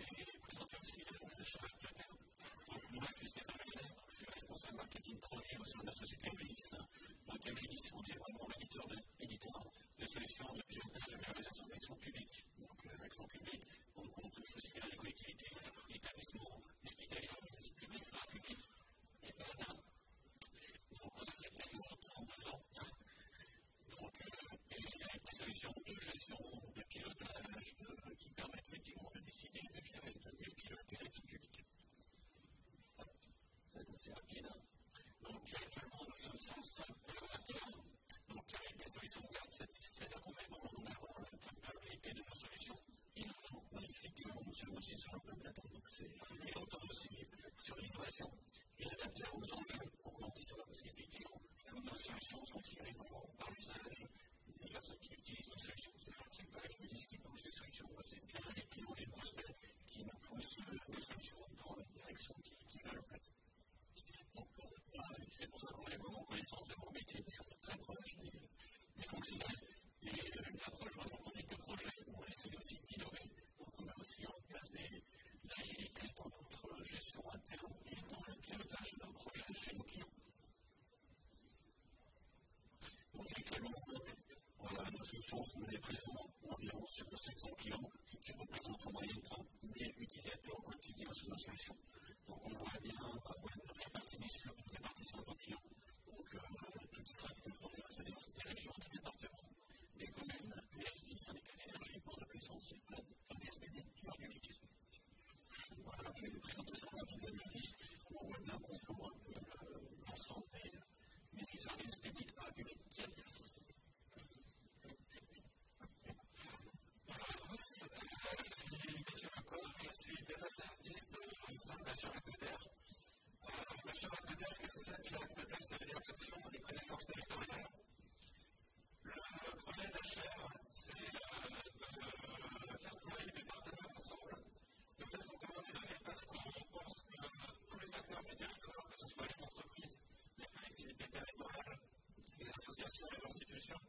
été présenté aussi la journée d'achat actuelle. Donc, moi, je suis Stéphane Leguenet, je suis responsable marketing produit au sein de la société MGIS. Donc, MGIS, on est vraiment l'éditeur de solutions de pilotage et de réalisation d'actions publiques. Donc, l'action publique, on touche aussi bien les collectivités, établissements hospitaliers, publics, publics, et voilà. Donc, on a fait pleinement 32 ans. Donc, et des solutions de gestion, de pilotage, qui permettent effectivement de décider, de gérer, de piloter l'action publique. C'est rapide. Donc, actuellement, nous sommes 105 collaborateurs. Donc, avec des solutions ouvertes, c'est-à-dire qu'on met vraiment en avant l'interopérabilité de nos solutions. Et effectivement, nous sommes aussi sur l'open data. Donc, c'est autant aussi sur l'innovation et adapté aux enjeux. Pourquoi on dit ça? Parce qu'effectivement, toutes nos solutions sont tirées par l'usage des personnes qui utilisent nos solutions. C'est pas les métiers qui poussent les solutions, c'est bien les clients et les prospects qui nous poussent les solutions dans la direction qui va le faire. Donc, c'est pour ça qu'on est vraiment connaissance de vos métiers qui sont très proches des fonctionnels et une approche vraiment conduite de projet où on essaie aussi d'innover. Donc, on met aussi en place de l'agilité dans notre gestion interne et dans le pilotage de nos projets chez nos clients. Donc, actuellement, nos solutions sont présentes environ sur 700 clients qui représentent en moyenne 30 000 utilisateurs au quotidien sur nos solutions. Donc, on voit bien avoir une répartition de nos clients. Donc, toutes strates confondues, c'est-à-dire des régions, des départements, des communes, des SDI, syndicats d'énergie, port de puissance et plein de SPD, du organique. Voilà, une présentation rapide de l'analyse où on voit bien qu'on couvre l'ensemble des services publics par public qui a bien. Je suis data scientist au sein de la Character. La Character, qu'est-ce que c'est? La Character, ça veut dire l'action des connaissances territoriales. Le projet d'HR, c'est de faire travailler des partenaires ensemble, de mettre en commun des données parce qu'on pense que tous les acteurs du territoire, que ce soit les entreprises, les collectivités territoriales, les associations, les institutions,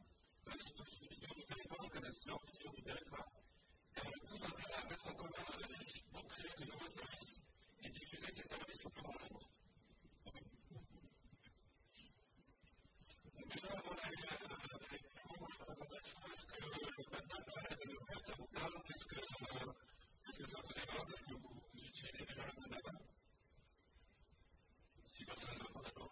connaissent tous une vision du territoire, ils connaissent leur vision du territoire. Et on a tous intérêt à mettre en commun nos données pour créer de nouveaux services et diffuser ces services au plus grand nombre. Donc, là, on a eu la présentation. Est-ce que l'open data et le web, ça vous parle? Qu'est-ce que ça vous évoque? Est-ce que vous utilisez déjà l'open data? Si personne ne veut pas, d'accord.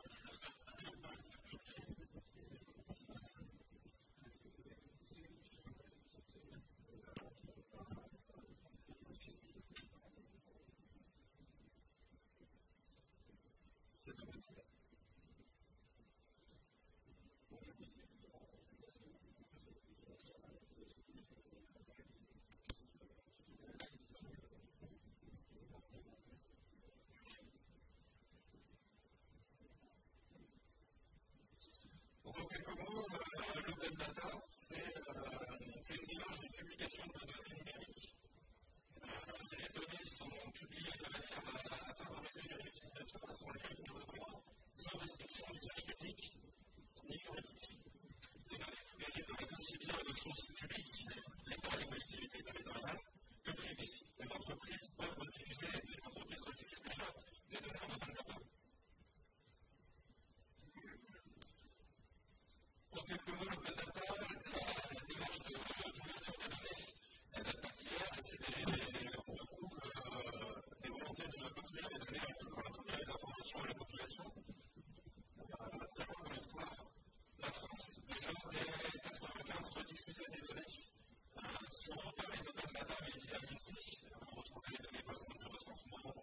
En quelques mots, l'open data, c'est une démarche de publication de données numériques. Les données sont publiées de manière à favoriser l'utilisation à son libre de droit, sans restriction d'usage technique ni juridique. Les données numériques peuvent être aussi bien de sources publiques, l'État, les collectivités territoriales, que privées. Les entreprises peuvent rediffuser, les entreprises rediffusent déjà des données en open data. En quelques mots, l'open data, la démarche d'ouverture des données, elle date pas d'hier, on retrouve des volontés de construire les données pour apporter les informations à la population. D'abord dans l'histoire, la France, déjà dès 1995, rediffusait des données, souvent par les open data, mais via l'INSEE. On retrouvait les données, par exemple, de recensement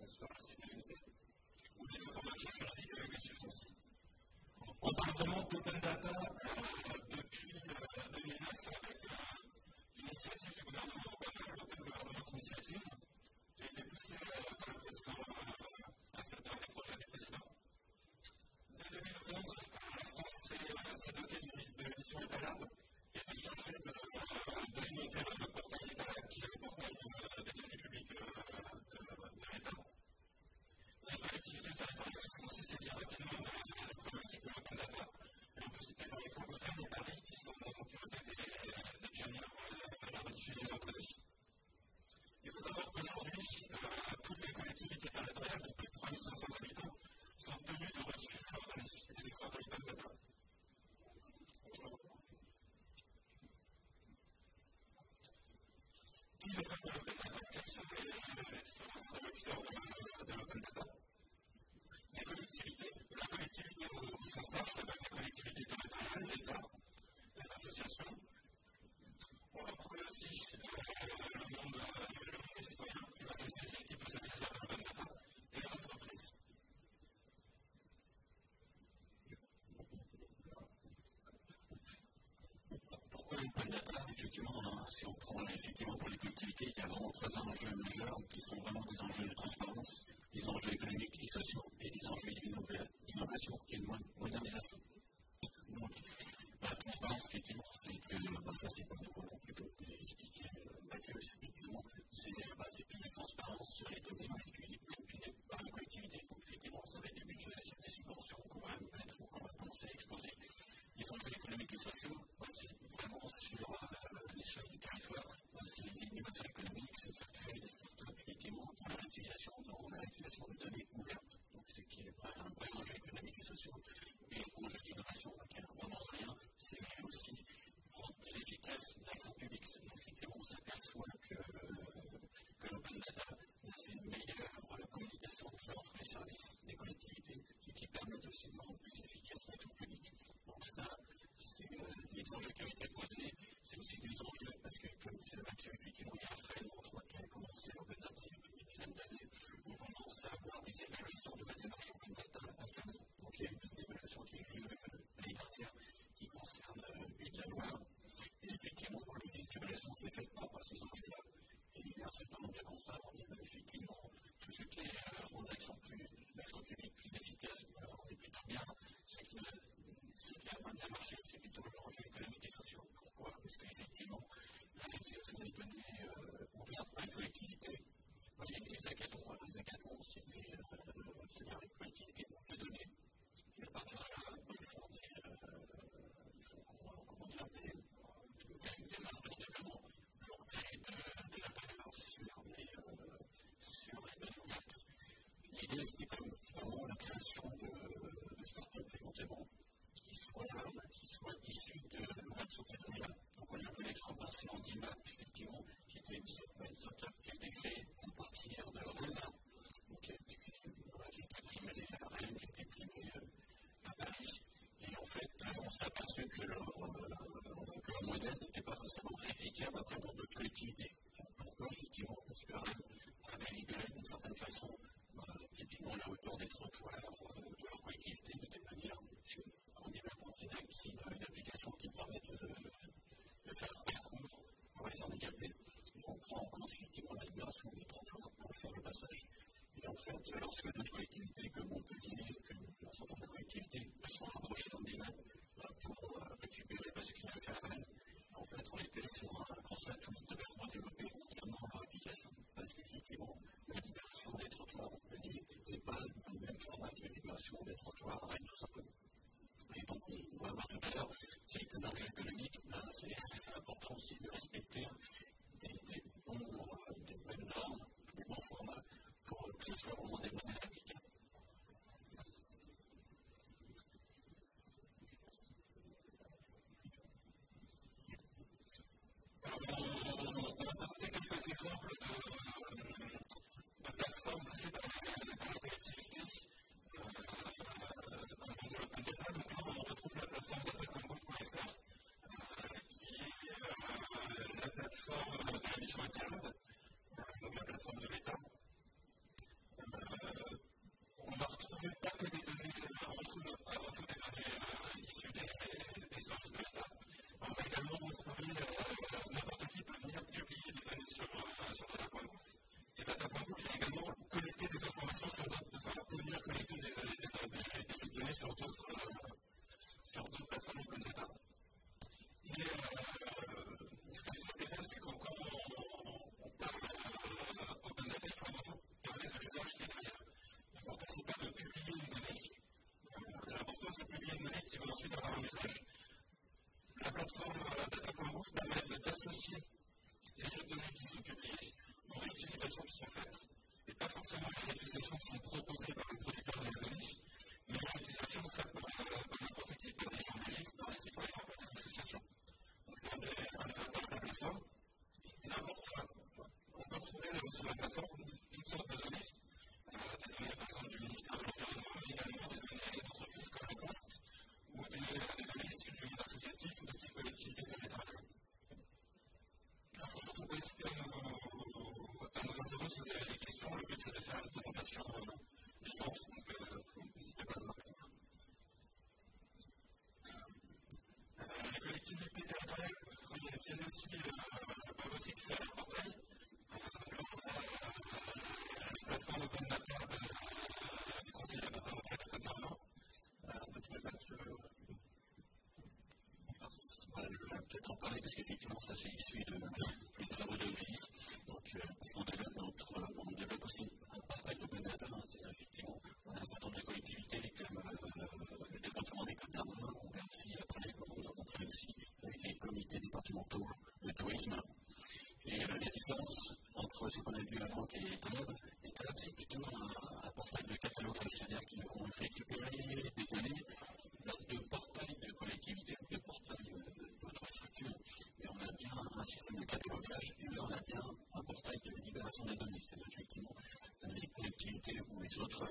sur le site de l'INSEE, ou des informations juridiques avec les chiffres. On parle vraiment d'open data depuis 2009 avec l'initiative du gouvernement européen, l'Open Government Initiative, qui a été poussée par le président à ce dernier projet du président Effectivement, si on prend effectivement pour les collectivités, il y a vraiment trois enjeux majeurs qui sont vraiment des enjeux de transparence, des enjeux économiques et sociaux et des enjeux d'innovation et de modernisation. Donc, la transparence, effectivement, c'est que, ça c'est pas nouveau non plus, comme expliqué Mathieu, effectivement, c'est plus de transparence sur les données manipulées par les collectivités. Donc, effectivement, ça va être des budgets, c'est des subventions qu'on va mettre ou qu'on va penser exposer. Les enjeux économiques et sociaux, c'est vraiment sur l'échelle du territoire, c'est l'innovation économique, c'est faire créer des startups effectivement dans la réutilisation de données ouvertes. Donc, ce qui est un vrai enjeu économique et social. Et l'enjeu d'innovation, qui est vraiment rien, c'est aussi rendre plus efficace l'action publique. Effectivement, on s'aperçoit que l'open data, c'est une meilleure communication entre les services des collectivités et qui permettent aussi de rendre plus efficace l'action publique. Donc ça, c'est des enjeux qui ont été posés, c'est aussi des enjeux parce que, comme c'est Mathieu, effectivement, il y a un phénomène qui a commencé l'open data il y a une dizaine d'années, on commence à avoir des évaluations de la démarche open data actuellement. Donc il y a une évaluation qui a eu lieu l'année dernière qui concerne la loi. Et effectivement, les évaluations sont faites par ces enjeux-là. Et il y a un certain nombre de constats, on dit effectivement tout ce qui est rendre l'action publique plus efficace, on est plutôt bien. Ce qui a bien marché, c'est plutôt l'enjeu économique et social. Pourquoi? Parce qu'effectivement, la réutilisation des données ouvertes par les collectivités, il y a des hackathons. Les hackathons, c'est les collectivités de données. Et à partir de là, ils font des marges de développement pour créer de la valeur sur les données ouvertes. L'idée, c'était quand même vraiment la création de startups éventuellement qui soient issus de l'ouverture de ces données-là. Donc, on a un peu l'exemple d'un CNDMAP, effectivement, qui était une startup qui a été créée à partir de Rennes, donc qui a été primée à Rennes, qui a été primée à Paris. Et en fait, on s'est aperçu que leur modèle n'était pas forcément réplicable après dans d'autres collectivités. Pourquoi? Effectivement, parce que Rennes avait libéré d'une certaine façon typiquement la hauteur des trottoirs de leur collectivité de telle manière qu'on est maintenant aussi une application qui permet de faire un parcours pour les handicapés. On prend en compte effectivement la libération des trottoirs pour faire le passage. Et en fait, lorsque d'autres collectivités comme Montpellier, comme un certain nombre de collectivités, sont rapprochées dans des mains pour récupérer ce qu'il y a à faire à Rennes, en fait, on était sur un constat où ils devaient redévelopper entièrement leur application. Parce qu'effectivement, la libération des trottoirs n'était pas le même format que la libération des trottoirs à Rennes, tout simplement. Et donc, on va voir tout à l'heure, c'est que l'enjeu économique, c'est important aussi de respecter des bonnes normes, des bons formats, pour que ce soit vraiment des modèles applicables. On va apporter quelques exemples de plateformes poussées par la collectivité. De l'open data, notamment, on retrouve la plateforme datacongo.fr, qui est la plateforme de la mission interne, donc la plateforme de l'État, peut-être en parler parce qu'effectivement, ça c'est issu des travaux de l'Office. Donc, on développe aussi un partage de bonnes data. C'est effectivement un certain nombre de collectivités comme le département des Côtes-d'Armor. On verra aussi après, comme on a montré aussi, avec les comités départementaux de tourisme. Et la différence entre ce qu'on a vu avant et les tables, c'est plutôt un portail de catalogage, c'est-à-dire qu'ils vont récupérer des données de portails de collectivités ou de portails d'autres structures. Et on a bien un système de catalogage, et là on a bien un portail de libération des données, c'est-à-dire effectivement les collectivités ou les autres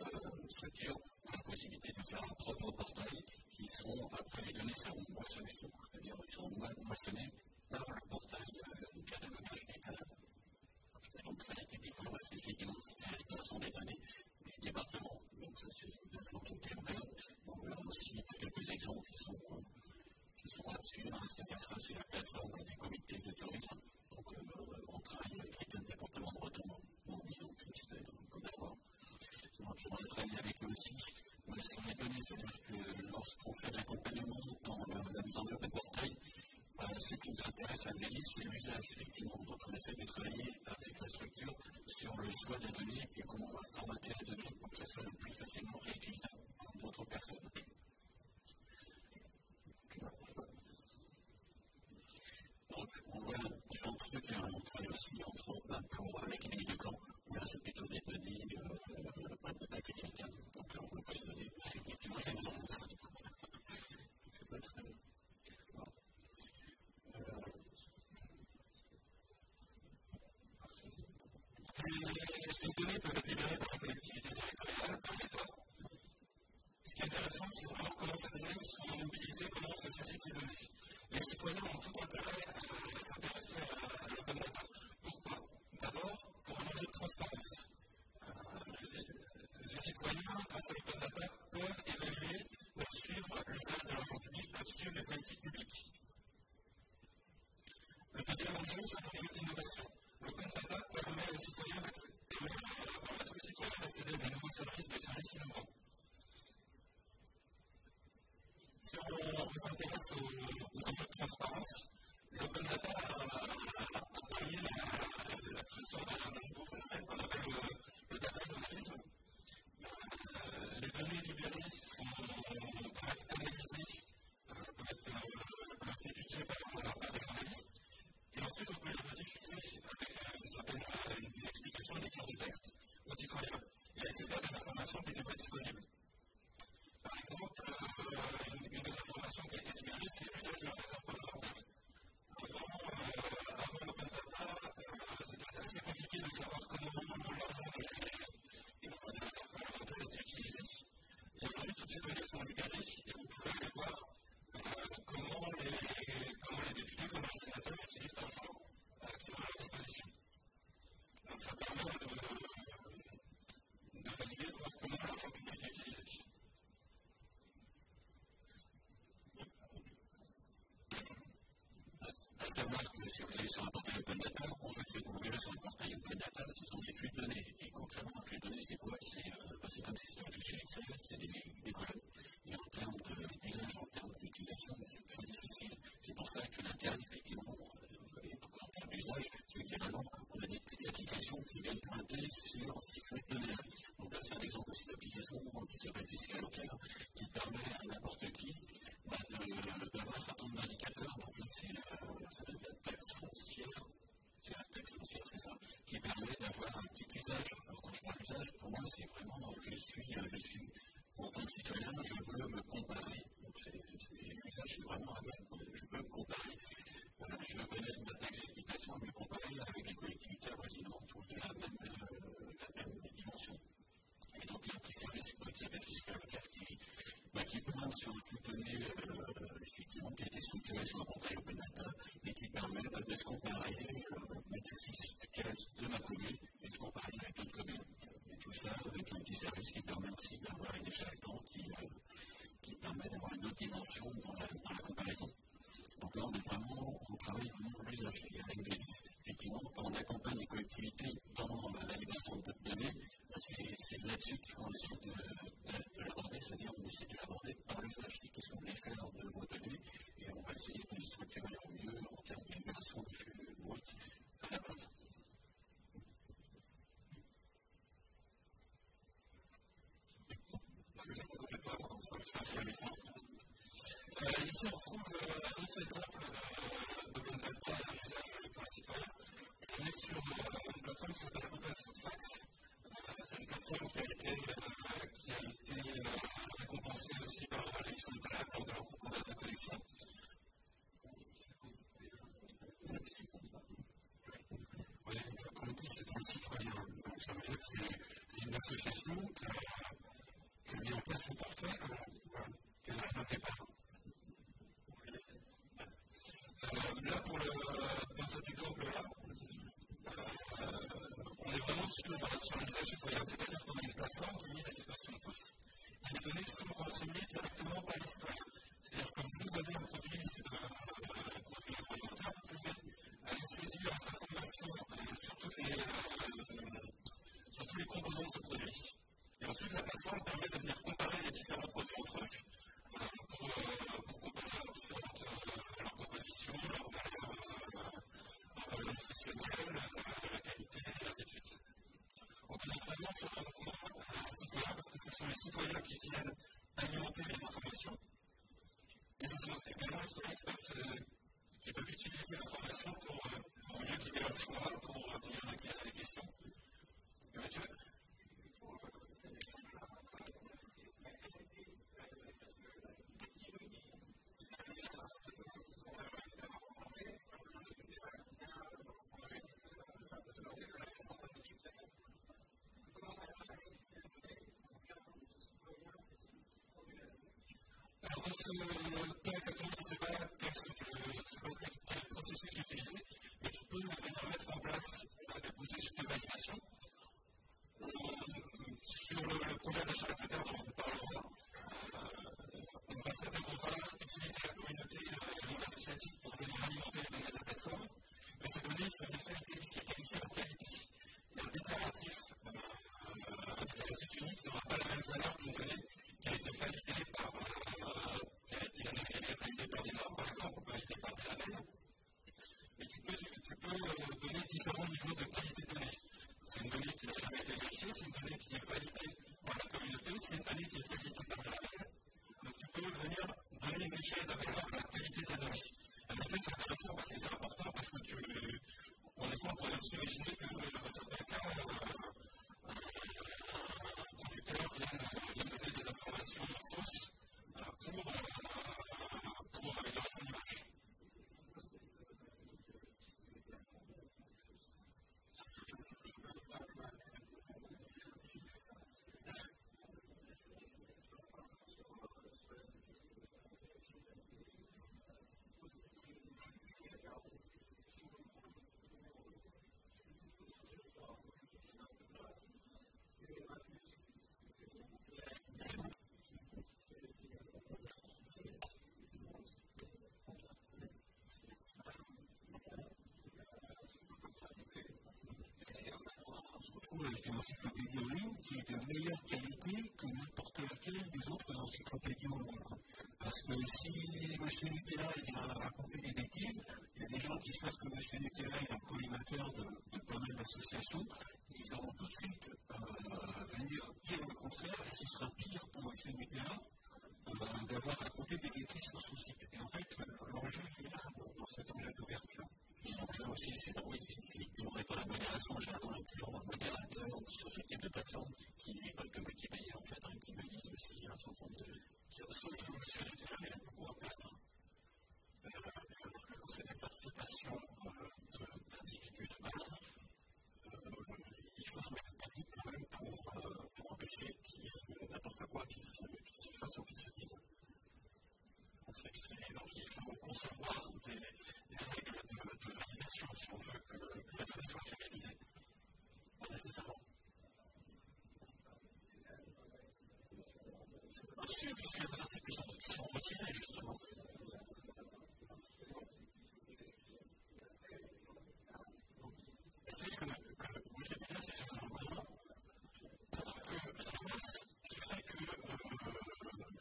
structures ont la possibilité de faire leur propre portail qui seront, après les données seront moissonnées, c'est-à-dire qu'ils seront moissonnées par le portail de catalogage étal. Donc, très typiquement, c'est effectivement la libération des données des départements. Donc, ça, c'est une info qui était ouverte. On verra aussi quelques exemples qui sont là-dessus. C'est-à-dire, ça, c'est la plateforme des comités de tourisme. Donc, on travaille avec les deux départements de Breton, donc, Finistère, Côte-d'Armor. Donc, on a travaillé avec eux aussi. Sur les données, c'est-à-dire que lorsqu'on fait de l'accompagnement dans la mise en œuvre des portails, ce qui nous intéresse à Advelis, c'est l'usage, effectivement. Donc, on essaie de travailler avec la structure sur le choix des données et comment on va formater les données pour que ça soit le plus facilement réutilisable par d'autres personnes. Donc, on voit différents trucs. On travaille aussi entre autres pour l'académie de Caen. Là, c'est plutôt des données académiques. Donc, là, on ne peut pas les donner. Effectivement, il y a des noms. C'est pas très bien. Les données peuvent être libérées par la collectivité territoriale, par l'État. Ce qui est intéressant, c'est vraiment comment ces données sont mobilisées, comment on se saisit ces données. Les citoyens ont tout intérêt à s'intéresser à l'open data. Pourquoi? D'abord, pour un enjeu de transparence. Les citoyens, grâce à l'open data, peuvent évaluer, peuvent suivre l'usage de l'argent public, peuvent suivre les politiques publiques. Le deuxième enjeu, c'est un enjeu d'innovation. L'open data permet aux citoyens d'accéder à des nouveaux services, des services innovants. Si on s'intéresse aux enjeux de transparence, l'open data a permis la création d'un nouveau phénomène qu'on appelle le data journalisme. Les données libérées peuvent être analysées, peuvent être étudiées par des journalistes, et ensuite on peut les rediffuser avec une explication, une écriture de texte aux citoyens et accéder à des informations qui n'étaient pas disponibles. Par exemple, une des informations qui a été libérée, c'est l'usage de la réserve parlementaire. Avant l'open data, c'était assez compliqué de savoir comment l'argent était géré et comment les réserves parlementaires étaient utilisées. Et aujourd'hui, toutes ces données sont libérées et vous pouvez aller voir comment les députés, comment les sénateurs utilisent l'argent qui est à leur disposition. Donc ça permet de valider, de voir comment l'argent public est utilisé. À savoir que si vous allez sur un portail Open Data, en fait, ce que vous verrez sur le portail Open Data, ce sont des flux de données. Et concrètement, un flux de données, c'est quoi? C'est comme si c'était un fichier Excel, c'est des colonnes. Et en termes d'usage, en termes d'utilisation, c'est très difficile. C'est pour ça que l'intérêt, effectivement, en termes d'usage, c'est qu'également, on a des petites applications qui viennent pointer sur ces flux de données. Donc là, c'est un exemple aussi d'application qui s'appelle Fiscal Local, qui permet à n'importe qui d'avoir un certain nombre d'indicateurs. Donc là, c'est la taxe foncière. C'est la taxe foncière, c'est ça, qui permet d'avoir un petit usage. Alors quand je parle d'usage, pour moi, c'est vraiment, je suis en tant que citoyen, je veux me comparer. Donc l'usage, c'est vraiment je veux me comparer. Je veux connaître ma taxe d'habitation et me comparer avec les collectivités avoisinantes ou de la même dimension. Et donc, il y a un petit service qui s'appelle Fiscal Local qui pointe sur un flux de données effectivement qui a été structuré sur un portail Open Data et qui permet de se comparer mettre fiscal de ma commune et de se comparer avec d'autres communes. Et tout ça avec un petit service qui permet aussi d'avoir une échelle qui permet d'avoir une autre dimension dans la comparaison. Donc là, on travaille vraiment l'usage. Et avec Advelis, effectivement, on accompagne les collectivités dans la libération de données. C'est là-dessus qu'on essaie de l'aborder, c'est-à-dire on essaie de l'aborder par l'usage. Qu'est-ce qu'on voulait faire de vos données et on va essayer de les structurer au mieux Ici, on retrouve un autre exemple d'open data et un usage pour les citoyens. On est sur une plateforme qui s'appelle Open Food Facts. C'est une plateforme qui a été récompensée aussi par l'élection de Palab lors de leur concours de collection. Oui, comme on dit, c'est un citoyen. Donc, ça veut dire que c'est une association qui a mis en place son portrait qu'elle a fait par. Là, dans cet exemple-là, on est vraiment sur un usage citoyen, c'est-à-dire qu'on a une plateforme qui est mise à disposition de tous, et les données sont renseignées directement par les citoyens. C'est-à-dire que vous avez un produit agroalimentaire, vous pouvez aller saisir les informations sur tous les composants de ce produit. Et ensuite, la plateforme permet de venir comparer les différents produits entre eux pour comparer leurs propositions, leurs valeurs nutritionnelles, la qualité, et ainsi de suite. Donc, on est vraiment sur un mouvement citoyen parce que ce sont les citoyens qui viennent alimenter les informations. Et ce sont également les citoyens qui peuvent utiliser l'information pour mieux guider leur choix, pour venir éclairer les questions. Mathieu ? Pas exactement, je ne sais pas quel processus qui est utilisé, mais tu peux venir mettre en place des processus de validation. Sur le projet d'achat à terre dont on vous parlera, on va utiliser la communauté monde associative pour venir alimenter les données de la plateforme, mais ces données sont en effet qualifiées en qualité. Il y a un déclaratif unique n'aura pas la même valeur qu'une donnée qui a été validée par les normes, par exemple, ou validée par des labels. Et tu peux donner différents niveaux de qualité de données. C'est une donnée qui n'a jamais été vérifiée, c'est une donnée qui est validée par la communauté, c'est une donnée qui est validée par un label. Donc tu peux venir donner une échelle de valeur à la qualité de la donnée. En effet, c'est intéressant parce que c'est important parce que en effet, on pourrait aussi imaginer que dans certains cas, un producteur vienne donner des informations fausses pour améliorer son image. Avec une encyclopédie en ligne qui est de meilleure qualité que n'importe laquelle des autres encyclopédies au monde. Parce que si M. Nutella vient raconter des bêtises, il y a des gens qui savent que M. Nutella est un collimateur de pas mal d'associations, ils vont tout de suite venir dire le contraire, et ce sera pire pour M. Nutella d'avoir raconté des bêtises sur son site. Et en fait, l'enjeu est là dans cet enjeu d'ouverture. Et l'enjeu aussi, c'est effectivement, et pas la modération, généralement, toujours un modérateur sur ce type de plateforme qui n'est pas que Wikipédia, en fait, qui valide aussi un certain nombre de. Sauf que M. Nutella, il a beaucoup à perdre. C'est des participations d'individus de base. Il faut se mettre technique quand même pour empêcher qu'il y ait n'importe quoi qui se fasse ou qui se dise. Donc il faut concevoir des règles de validation si on veut que la donnée soit finalisée. Pas nécessairement. Ensuite, il y a des articles qui sont retirés justement. C'est que Wikipédia, c'est suffisamment grand pour que ça masse qui fait que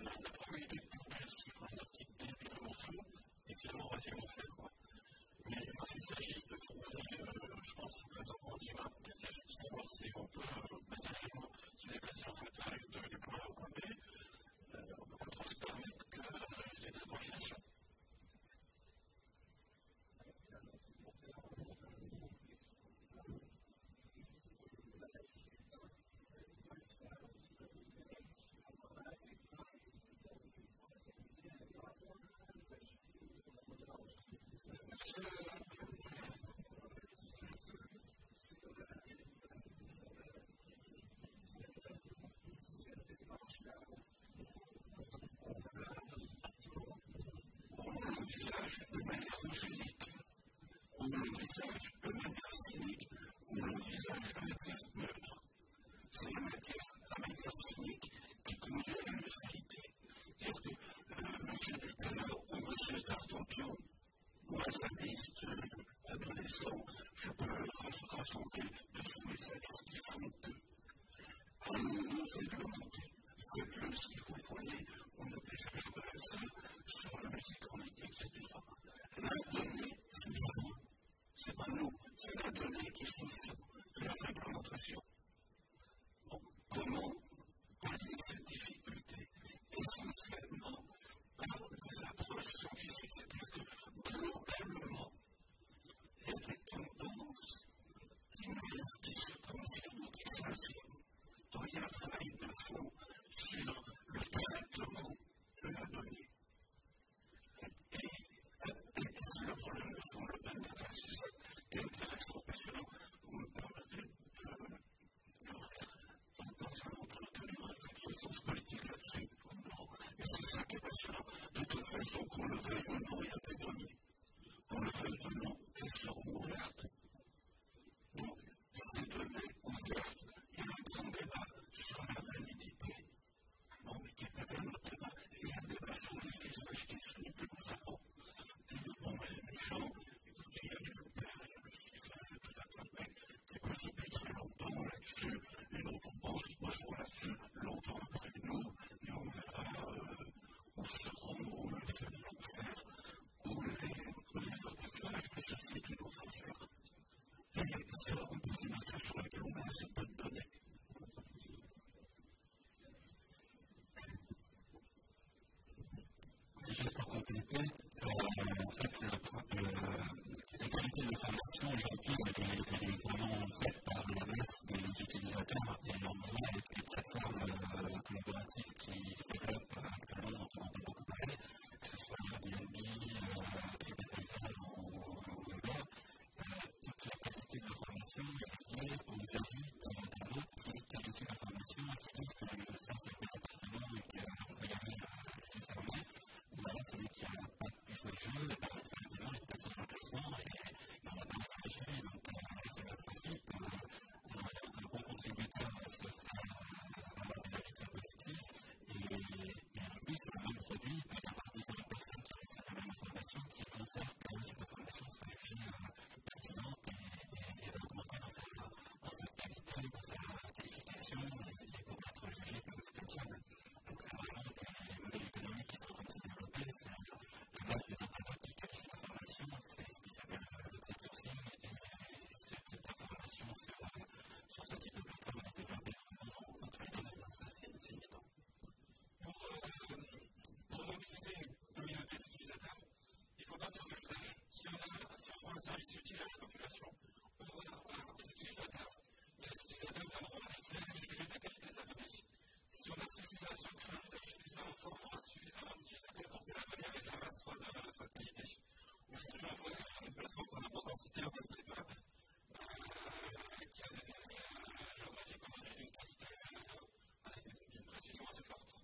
la probabilité de tomber sur un article terriblement faux est finalement relativement faible. Mais il s'agit de trouver, je pense, par exemple en DIMAP, il s'agit de savoir si on peut matériellement se déplacer en fauteuil de point A au point B. On peut fait, la qualité de l'information aujourd'hui, elle est vraiment faite par la masse des utilisateurs et on voit avec les plateformes collaboratives qui se développent actuellement, dont on entend beaucoup parler, que ce soit Airbnb, TripAdvisor ou Uber, toute la qualité de l'information est liée aux avis des internautes qui qualifient l'information et qui disent que ça c'est un appartement et qu'on peut y aller les yeux fermés, ou alors celui qui n'a pas pu jouer le jeu et pas rentrer là-dedans et passer dans le classement et on n'a pas réfléchi. Donc c'est le principe, un bon contributeur se fait avoir des avis très positifs et en plus sur le même produit, il peut y avoir différentes personnes qui reçoivent la même information qui vont faire que cette information soit jugée pertinente et augmenter dans sa qualité, dans sa qualification et pour être jugée comme fiable. Donc c'est vraiment des modèles économiques qui sont en train de se développer. C'est la base des internautes qui qualifient l'information, c'est ce qui s'appelle le crowdsourcing et cette information sur ce type de plateforme va se développer dans tous les domaines. Donc ça c'est évident. Pour mobiliser une communauté d'utilisateurs, il faut partir de l'usage. Si on rend un service utile à la population, on va avoir des utilisateurs. Et les utilisateurs viendront en effet juger de la qualité de la donnée. Si on a suffisamment créé un usage suffisamment fort, on aura suffisamment d'utilisateurs pour que la donnée avec la masse soit de qualité. Aujourd'hui, on voit une plateforme qu'on n'a pas encore citée, OpenStreetMap, qui a des données géographiques aujourd'hui d'une qualité avec une précision assez forte.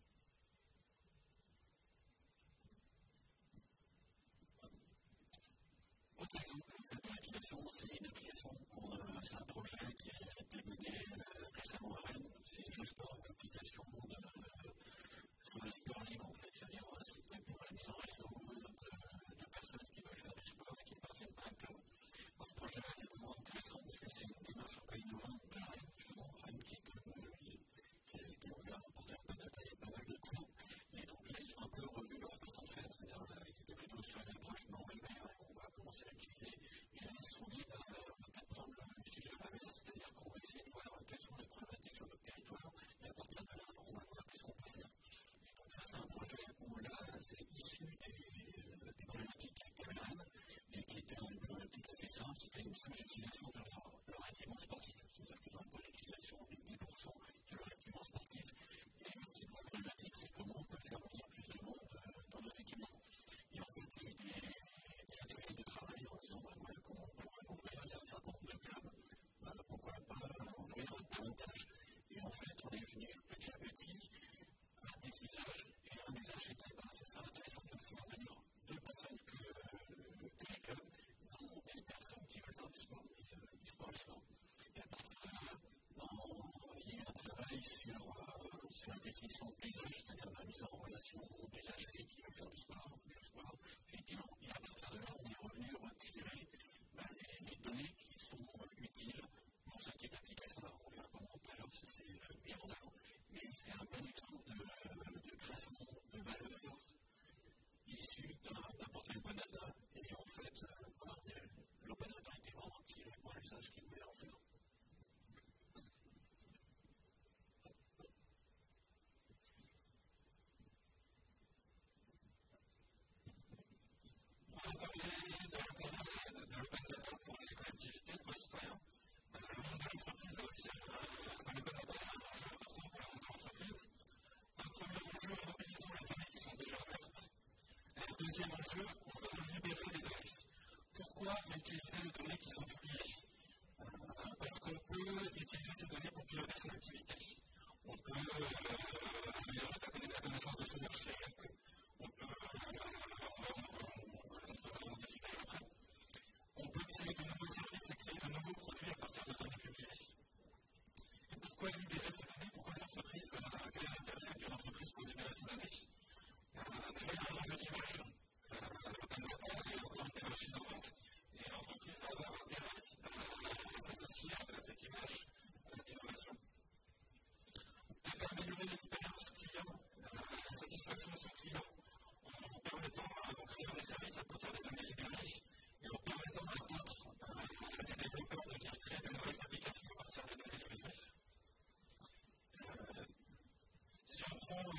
Autre exemple de l'application, c'est une application c'est un projet qui a été mené récemment à Rennes. C'est juste une application sur le sport libre en fait, c'est-à-dire c'était pour la mise en réseau de personnes qui veulent faire du sport et qui ne parviennent pas à un club. Ce projet-là est vraiment intéressant parce que c'est une démarche un peu innovante de Rennes, justement, Rennes qui est ouvert à porter un peu de data et pas mal de cours. Et donc là, ils ont un peu revu leur façon de faire, c'est-à-dire ils étaient plutôt sur une approche non linéaire et on va commencer à l'utiliser. Et là, ils se sont dit, on va peut-être prendre le sujet de l'inverse, c'est-à-dire qu'on va essayer de voir quelles sont les problématiques sur notre territoire et à partir de là, on va voir qu'est-ce qu'on peut faire. Et donc ça, c'est un projet où là, c'est issu des problématiques qu'avait Rennes et qui était une problématique assez simple, c'était une sous-utilisation de leur équipement sportif. C'est-à-dire qu'ils ont un taux d'utilisation de 10% de leur équipement sportif. Et aussi, la problématique, c'est comment on peut faire venir plus de monde dans nos équipements. Et en fait, il y a eu des ateliers de travail en disant voilà, comment on pourrait ouvrir, il y a un certain nombre de clubs, pourquoi pas ouvrir davantage. Et en fait, on est venu petit à petit à des usages, et un usage était c'est ça l'intéressant de faire venir deux personnes que les clubs, dont des personnes qui veulent faire du sport libre. Et à partir de là, il y a eu un travail sur la définition d'usage, c'est-à-dire la mise en relation d'usagers qui veulent faire du sport, effectivement. Et à partir de là, on est revenu retirer les données qui sont utiles pour ce type d'application-là. On verra comment tout à l'heure c'est bien en avant. Mais c'est un bon exemple de création de valeur issue d'un portail open data. Et en fait, l'open data était vraiment tiré pour l'usage qu'il voulait en faire. On va parler de l'open data pour les collectivités, pour les citoyens. Le monde de l'entreprise a aussi l'open data est un enjeu important pour le monde de l'entreprise. Un premier enjeu en mobilisant les données qui sont déjà ouvertes. Et un deuxième enjeu, on va libérer les données. Pourquoi utiliser les données qui sont publiées? Parce qu'on peut utiliser ces données pour piloter son activité. On peut améliorer la connaissance de son marché. On peut créer de nouveaux services et créer de nouveaux produits à partir de données publiées. Et pourquoi libérer ces données? Pourquoi l'entreprise, quel est l'intérêt d'une entreprise pour libérer ces données? Déjà, il y a un enjeu d'image. L'open data est encore une démarche innovante et l'entreprise va avoir intérêt à s'associer à cette image d'innovation. Elle va améliorer l'expérience client, la satisfaction de son client en permettant de créer des services à partir des données libérées et en permettant à d'autres, des développeurs, de venir créer de nouvelles applications à partir des données libérées. Si on prend le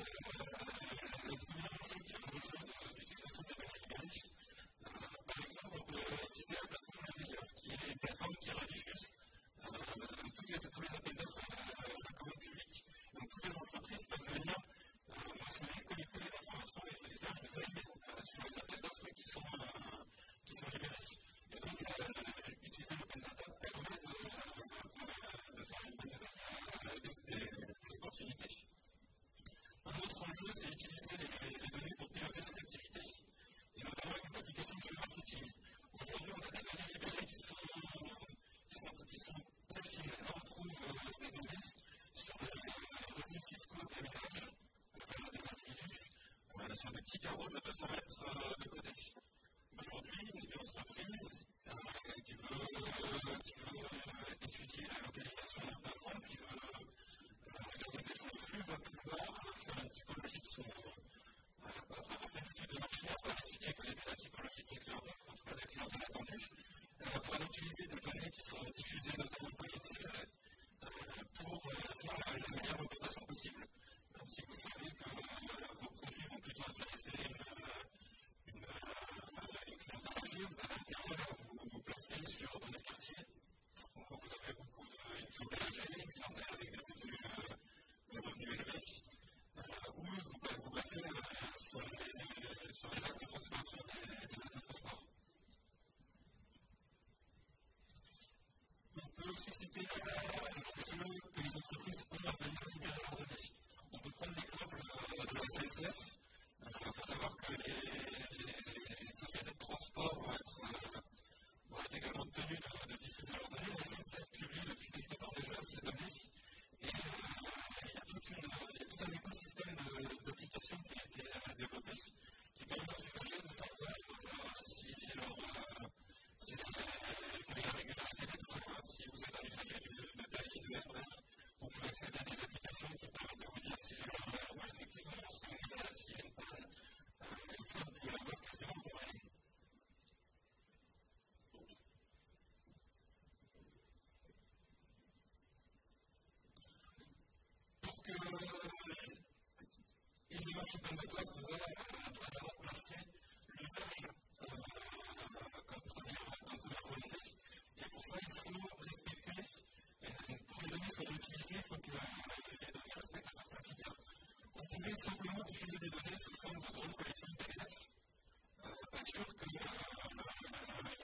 premier enjeu qui est l'enjeu d'utilisation des données libérées, carreau de 200 mètres de côté. Aujourd'hui, une entreprise qui veut étudier la localisation d'un plafond, qui veut regarder quels sont les flux, va pouvoir faire une typologie de son faire une étude de marché, va étudier quelle était la typologie de ses clientèles, en tout cas la clientèle attendue, va pouvoir utiliser des données qui sont diffusées notamment par l'INSEE pour faire la meilleure représentation possible. Donc, si vous savez que vos produits vont plutôt intéresser une clientèle âgée, vous avez intérêt à vous placer sur des quartiers où vous avez beaucoup de clientèle âgée, une clientèle avec des revenus élevés, ou vous placez sur les axes de transformation des axes de transport. On peut aussi citer l'enjeu que les entreprises ont à venir libérer leurs données. On peut prendre l'exemple de la SNCF. Il faut savoir que les sociétés de transport vont être également tenues de diffuser leurs données. La SNCF publie depuis quelque temps déjà ces données. Et il y a tout un écosystème d'applications qui a été développé, qui permet aux usagers de savoir quelle est la régularité des trains, si vous êtes un usager de Thalys, de RER. Vous pouvez accéder à des applications qui permettent de vous dire si l'heure roule effectivement, s'il y a une panne. Et ça, vous pouvez l'avoir quasiment pour rien. Pour que une démarche open-data doit d'abord placer l'usage comme première volonté. Et pour ça, il faut respecter, pour les données soient utilisées, il faut que les données respectent un certain critère. Vous pouvez simplement diffuser des données sous forme de grandes collections PDF. Pas sûr qu'il y a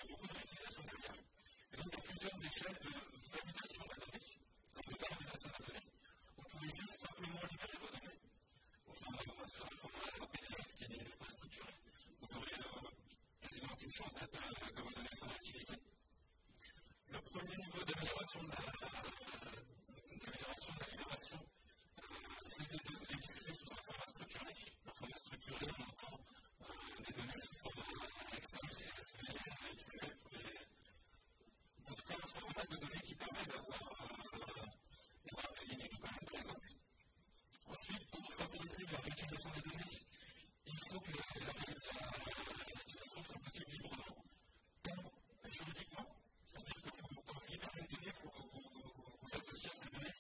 beaucoup de réutilisation derrière. Et donc, il y a plusieurs échelles de validation de la donnée, de valorisation de la donnée. Vous pouvez juste simplement libérer vos données. Sur un format PDF qui n'est pas structuré, vous aurez quasiment aucune chance que vos données soient utilisées. Le premier niveau d'amélioration de la libération, c'est de les diffuser sous un format structuré. Un format structuré, on entend des données sous format Excel, CSV, XML. En tout cas, un format de données qui permet d'avoir des lignes quand même, par exemple. Ensuite, pour favoriser la réutilisation des données, il faut que l'utilisation soit possible librement, tant juridiquement, c'est-à-dire que quand vous libérez une donnée, vous associez à ces données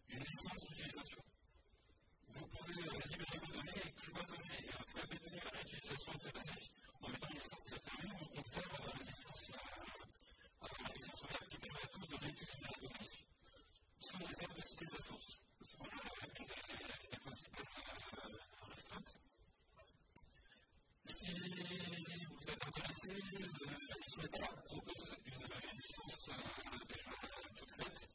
une licence d'utilisation. Vous pouvez libérer vos données et cloisonner et bétonner la réutilisation de ces données en mettant une licence très fermée ou au contraire avoir une licence ouverte qui permet à tous de réutiliser la donnée sous réserve de citer sa source. C'est une des principales restreintes. Si vous êtes intéressé, la mission d'État propose une licence déjà toute faite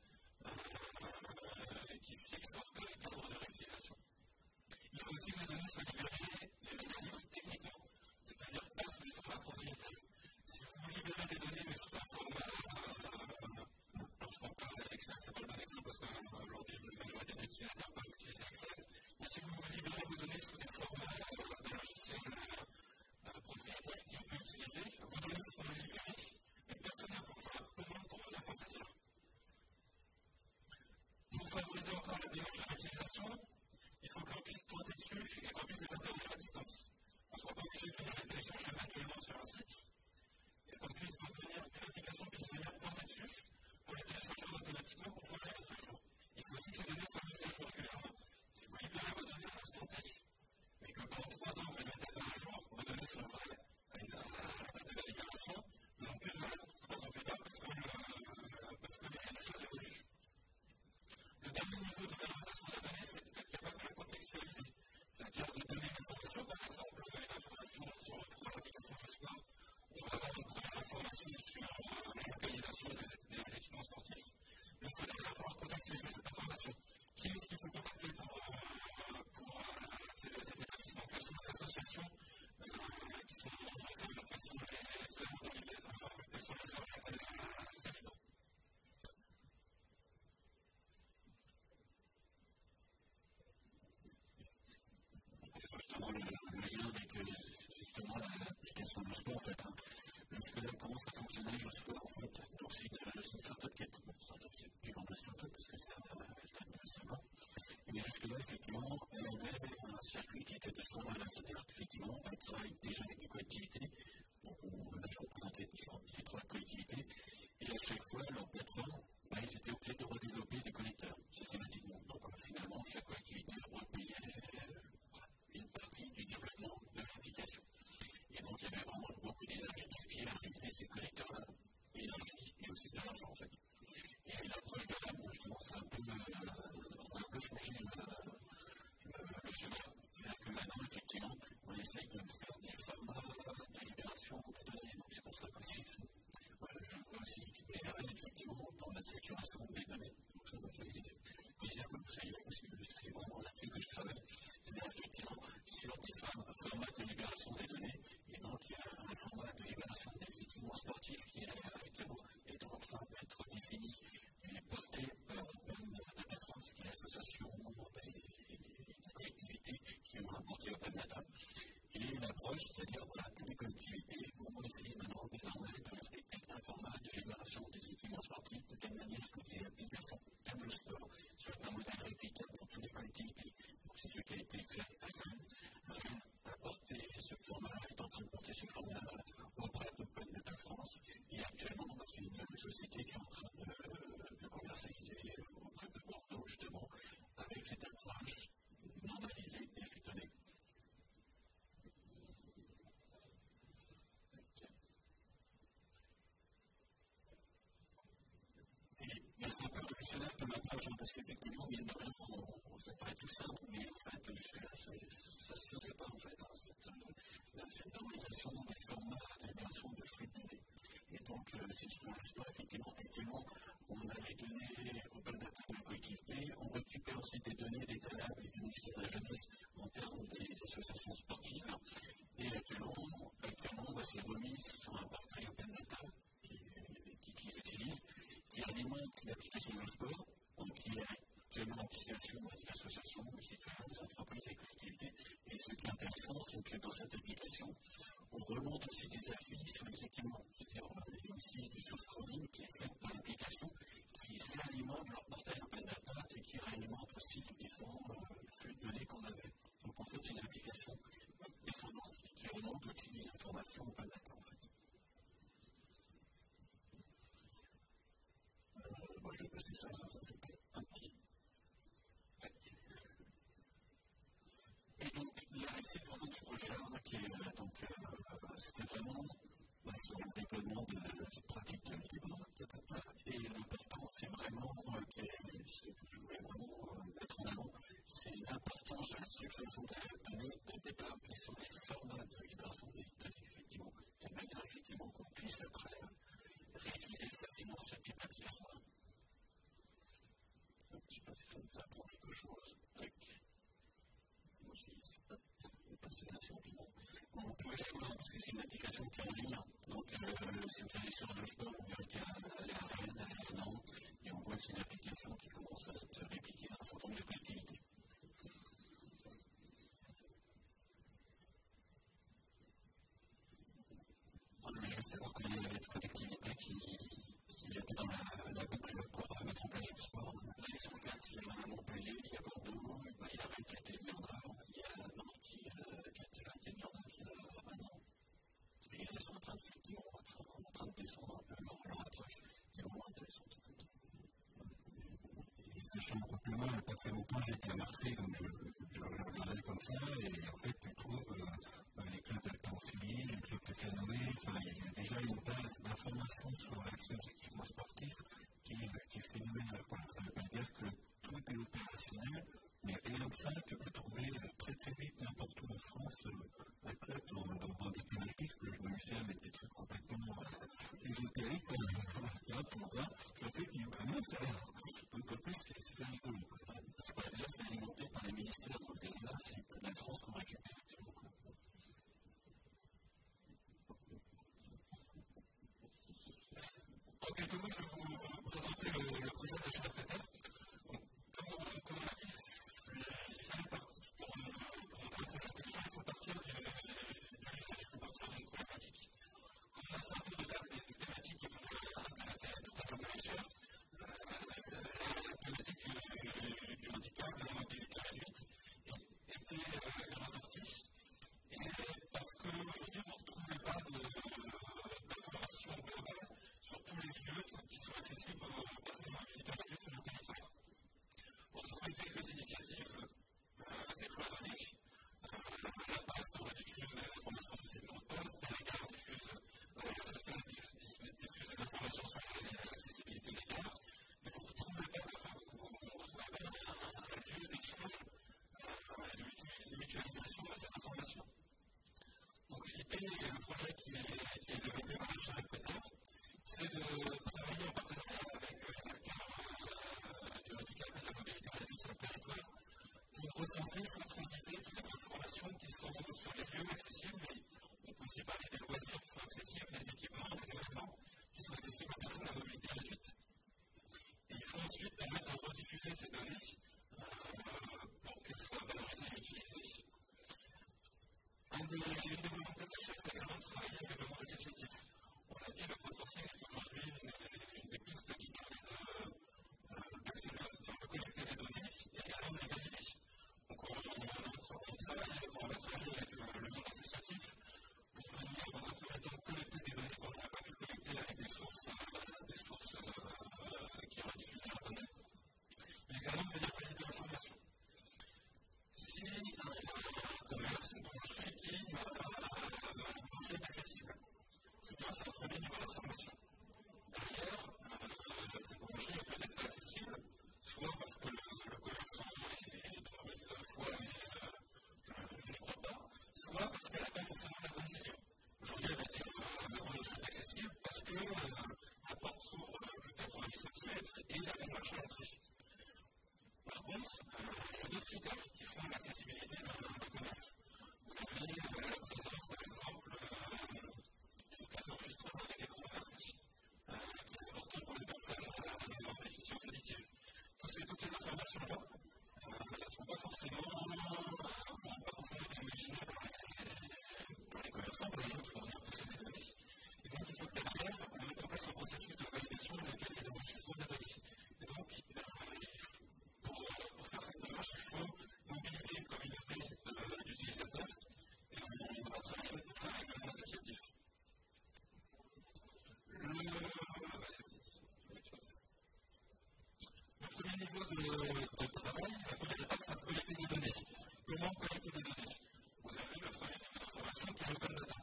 qui fixe les cadres de réutilisation. Il faut aussi que les données soient libérées de manière libre techniquement, c'est-à-dire pas sous des formats propriétaires. Si vous libérez des données mais sous un format, alors je ne prends pas Excel, c'est pas le bon exemple parce qu'aujourd'hui la majorité des utilisateurs peuvent utiliser Excel, mais si vous libérez vos données sous des formats d'un logiciel propriétaire qui peut utiliser, vos données seront libérées et personne ne pourra prendre pour venir s'en saisir. Pour favoriser encore la démarche de l'utilisation, il faut qu'on puisse pointer dessus et qu'on puisse les interroger à distance. On ne soit pas obligé de venir les télécharger manuellement sur un site et que l'application puisse venir pointer dessus pour les télécharger automatiquement pour pouvoir les mettre à jour. Il faut aussi que ces données soient mises à jour régulièrement. Si vous libérez vos données à l'instant T, mais que pendant 3 ans vous les mettez pas à jour, vos données sont vraies à la date de la libération, mais non plus 3 ans plus tard parce que les choses évoluent. Le dernier niveau de valorisation de la donnée, c'est d'être capable de la contextualiser. C'est-à-dire de donner une information, par exemple, une information sur l'application Justement. On va avoir une première information sur la localisation des équipements sportifs. Mais il faudrait avoir contextualisé cette information. Qui est-ce qu'il faut contacter pour cet établissement? Quelles sont les associations qui sont responsables? Quelles sont les heures quelles sont les heures à laquelle les habitants? Je te rends le lien avec c'est justement l'application de sport en fait. Jusque-là, comment ça fonctionnait jusque-là en fait. Donc c'est une startup qui est plus grande que startup parce que c'est un serveur. Et jusque-là, effectivement, elle avait un circuit qui était de ce format-là, c'est-à-dire qu'effectivement, elle travaille déjà avec des collectivités. Donc on a déjà représenté les trois collectivités. Et à chaque fois, leur plateforme, ils étaient obligés de redévelopper des connecteurs systématiquement. Donc finalement, chaque collectivité repayait une partie du développement de l'application. Et donc il y avait vraiment beaucoup d'énergie gaspillée à réaliser ces connecteurs-là, énergie et aussi de l'argent en fait. Et l'approche de la justement, c'est un peu, on a un peu changé le schéma. C'est-à-dire que maintenant, effectivement, on essaye de faire des formats de libération de données. Donc c'est pour ça qu'aussi, je veux aussi XPRL, effectivement, dans la structuration des données. Donc ça me fait plaisir que vous soyez là, parce que c'est vraiment là-dessus que je travaille. C'est-à-dire, effectivement, sur des formats de libération des données. Et donc, il y a un format de libération des équipements sportifs qui actuellement est en train d'être défini et porté par Open Data France, qui est l'association des collectivités qui ont apporté Open Data. Et l'approche, c'est-à-dire que les collectivités vont essayer maintenant désormais de respecter un format de libération des équipements sportifs de telle manière que les applications comme le sport soient un modèle réplicable dans toutes les collectivités. Donc c'est ce qui a été fait à Rennes. Rennes a porté ce format, est en train de porter ce format auprès d'Open Data France. Et actuellement, c'est une société qui est en train de commercialiser auprès de Bordeaux, justement, avec cette approche normalisée des flux de données. Mais c'est un peu professionnel comme approche, parce qu'effectivement, mine de rien, ça paraît tout simple, mais en fait, jusque-là, ça ne se faisait pas, en fait, cette normalisation des formats de libération de flux de données. Et donc, si je ne juste pas, effectivement, actuellement, on a les données Open Data de la collectivité, on récupère aussi des données détallables du ministère de la Jeunesse en termes des associations sportives, et actuellement c'est remis sur un portail Open Data qu'ils utilisent, qui alimente l'application de sport, donc qui est actuellement en situation des associations, des citoyens, des entreprises et des collectivités. Et ce qui est intéressant, c'est que dans cette application, on remonte aussi des avis sur les équipements. C'est-à-dire, il y a aussi du self-scrolling qui est fait par l'application, qui réalimente leur portail Open Data et qui réalimente aussi les différents flux de données qu'on avait. Donc en fait, c'est une application descendante qui remonte aussi les informations Open Data en fait. Moi, je vais passer ça fait un petit. Et donc, c'est vraiment ce projet-là qui est donc, c'était vraiment sur le déploiement de cette pratique de libre. Et l'important, c'est vraiment ce que je voulais vraiment mettre en avant, c'est l'importance de la structuration de la donnée de développer sur les formats de libération des données, effectivement, de manière effectivement qu'on puisse après réutiliser facilement ce type d'application-là. Je ne sais pas si ça nous apprend quelque chose. Moi aussi, je vais passer assez rapidement. On peut aller voir parce que c'est une application qui est en ligne. Donc, si vous allez sur le sport, vous verrez qu'elle est à Rennes, elle est à Nantes, et on voit que c'est une application qui commence à être répliquée dans un certain nombre de collectivités. Je sais savoir qu'il y avait des collectivités qui étaient dans la boucle pour mettre en place le sport. Là, ils sont quatre. Il y a Montpellier, il y a Bordeaux, il y a Rennes qui a été mis en œuvre, il y a Nantes qui a déjà été mis en œuvre il y a un an. Et là, ils sont en train de descendre un peu leur approche, qui est vraiment intéressante. Et sachant en complément, il n'y a pas très longtemps, j'étais à Marseille, donc je regardais comme ça, et en fait, tu trouves les clubs d'haltérophilie, les clubs de canoë, enfin, il y a déjà une base d'informations sur l'accès aux équipements sportifs qui est phénoménale. Ça ne veut pas dire que tout est opérationnel, mais rien que ça, tu peux trouver très très vite n'importe où en France un club dans des thématiques que je me suis à mettre des trucs complètement ésotériques pour voir qu'en fait, il y a vraiment ça. Donc en plus, c'est super rigolo. Déjà, c'est alimenté par les ministères, donc déjà là, c'est la France qu'on récupère. En quelques mots, je vais vous présenter le projet de la chaîne ACTA. Comme on l'a dit, il fallait partir pour le projet intelligent, il faut partir censé centraliser toutes les informations qui sont sur les lieux accessibles, mais on peut aussi parler des loisirs qui sont accessibles, des équipements, des événements qui sont accessibles aux personnes à mobilité réduite. Et il faut ensuite permettre de rediffuser ces données pour qu'elles soient valorisées et utilisées. Une des volontés de recherche, c'est également de travailler avec le monde associatif. On l'a dit, le crowdsourcing est aujourd'hui une des pistes qui permet de collecter des données et également de les valider. Donc on va travailler avec le monde associatif pour venir dans un premier temps collecter des données qu'on n'aurait pas pu collecter avec des sources qui auraient diffusé Internet. Mais également de venir valider l'information. Si un commerce, une boulangerie qui est accessible, c'est bien, c'est le premier niveau d'information. Derrière, cette boulangerie est peut-être pas accessible, soit parce que le commerçant est de mauvaise foi et ne croit pas, soit parce qu'elle n'a pas forcément la bonne vision. Aujourd'hui, elle va dire la boulangerie est accessible parce que la porte s'ouvre de 90 cm et il y a une marche à l'entrée. Par contre, il y a d'autres critères qui font l'accessibilité d'un commerce. Vous avez la présence, par exemple, d'une case enregistreuse avec des commerces qui est important pour les personnes en déficience auditive. Toutes ces informations-là ne sont pas forcément été imaginées par les commerçants, par les gens qui vont venir posséder des données. Et donc, il faut que derrière, on mette en place un processus de validation dans lequel il y a l'enrichissement des données. Et donc, pour faire cette démarche, il faut mobiliser une communauté d'utilisateurs et on va travailler pour ça avec le monde associatif. Le premier niveau de travail, la première étape, c'est de collecter des données. Comment collecter des données? Vous avez le premier niveau d'information qui est l'open data.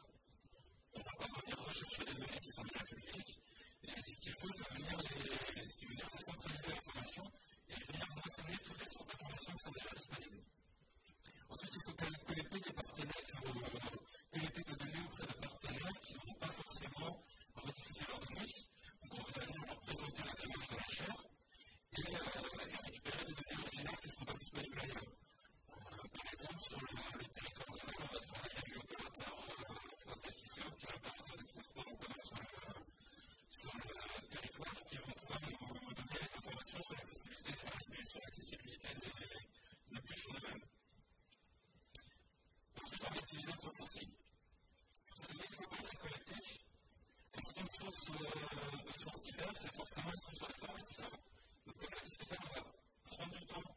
On ne va pas venir rechercher des données qui sont déjà publiques. Et ce qu'il faut, c'est centraliser l'information et venir moissonner toutes les sources d'informations qui sont déjà disponibles. Ensuite, il faut collecter des partenaires, collecter des données auprès de partenaires qui n'ont pas forcément rediffuser leurs données. Donc, on va venir leur présenter la démarche de l'achat et récupérer des données originales qui ne seront pas disponibles ailleurs. Par exemple, sur le territoire de on va travailler avec l'opérateur France FICO, qui est l'opérateur de transport en commun sur le territoire, qui vont pouvoir nous donner les informations sur l'accessibilité des arrivées, sur l'accessibilité des bus en eux-mêmes. Ensuite, on va utiliser le crowdsourcing. Ces données qui vont pas être collectées, elles sont de sources diverses et forcément elles sont sur des formats différents. Donc, comme l'a dit Stéphane, on va prendre du temps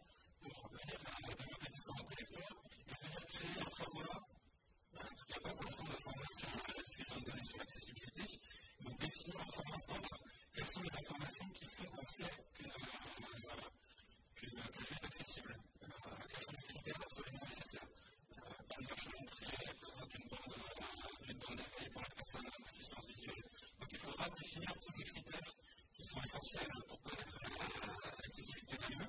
pour venir développer différents collecteurs et venir créer un format qui n'a pas pour l'ensemble de formats sur la diffusion de données sur l'accessibilité, donc définir un format standard. Quelles sont les informations qui font qu'on sait qu'une lieu est accessible? Quels sont les critères absolument nécessaires? Par une marche à l'entrée, la présence d'une bande d'éveil pour la personne en déficience visuelle. Donc il faudra définir tous ces critères qui sont essentiels pour connaître l'accessibilité d'un lieu.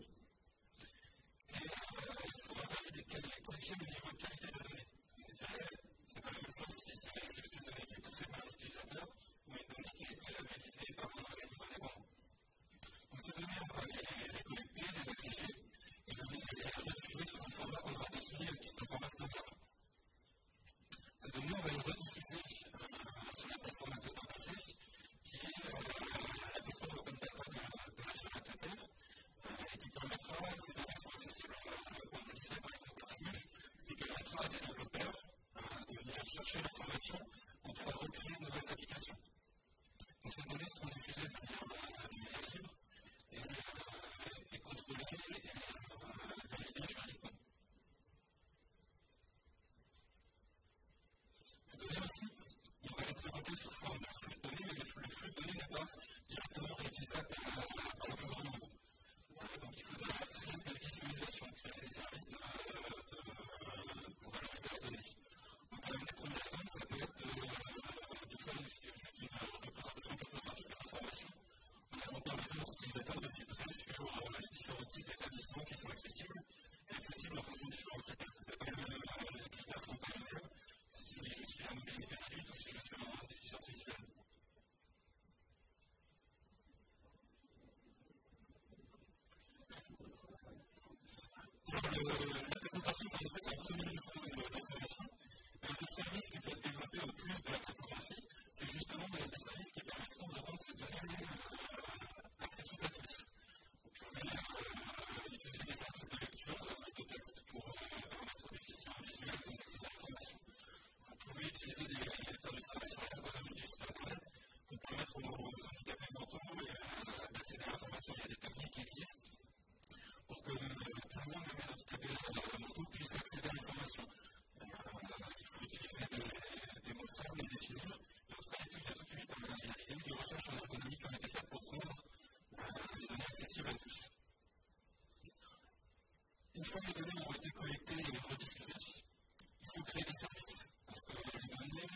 Et il faudra qualifier le niveau de qualité de données. C'est pas la même chose si c'est juste une donnée qui est poussée par l'utilisateur ou une donnée qui est labellisée par un organisme indépendant. Donc ces données, on va les collecter, les agréger et les rediffuser sur un format qu'on aura défini qui est un format standard. Ces données, on va les rediffuser sur la plateforme ActoTaxi, qui est la plateforme open data de la chaîne ActoTaxi, et qui permettra, ces données sont accessibles, comme je le disais, par exemple par flux, ce qui permettra à des développeurs de venir chercher l'information pour pouvoir recréer de nouvelles applications. Donc ces données seront diffusées de manière libre et contrôlées et validées juridiquement. Ces données ensuite, on va les présenter sous forme de flux de données, mais le flux de données n'est pas directement réutilisable par le plus grand nombre. Donc il faudra créer des visualisations, créer des services pour valoriser la donnée. Donc un des premiers exemples, ça peut être de faire juste une représentation cartographique des informations en allant permettre une fois que les données ont été collectées et rediffusées, il faut créer des services. Parce que les données,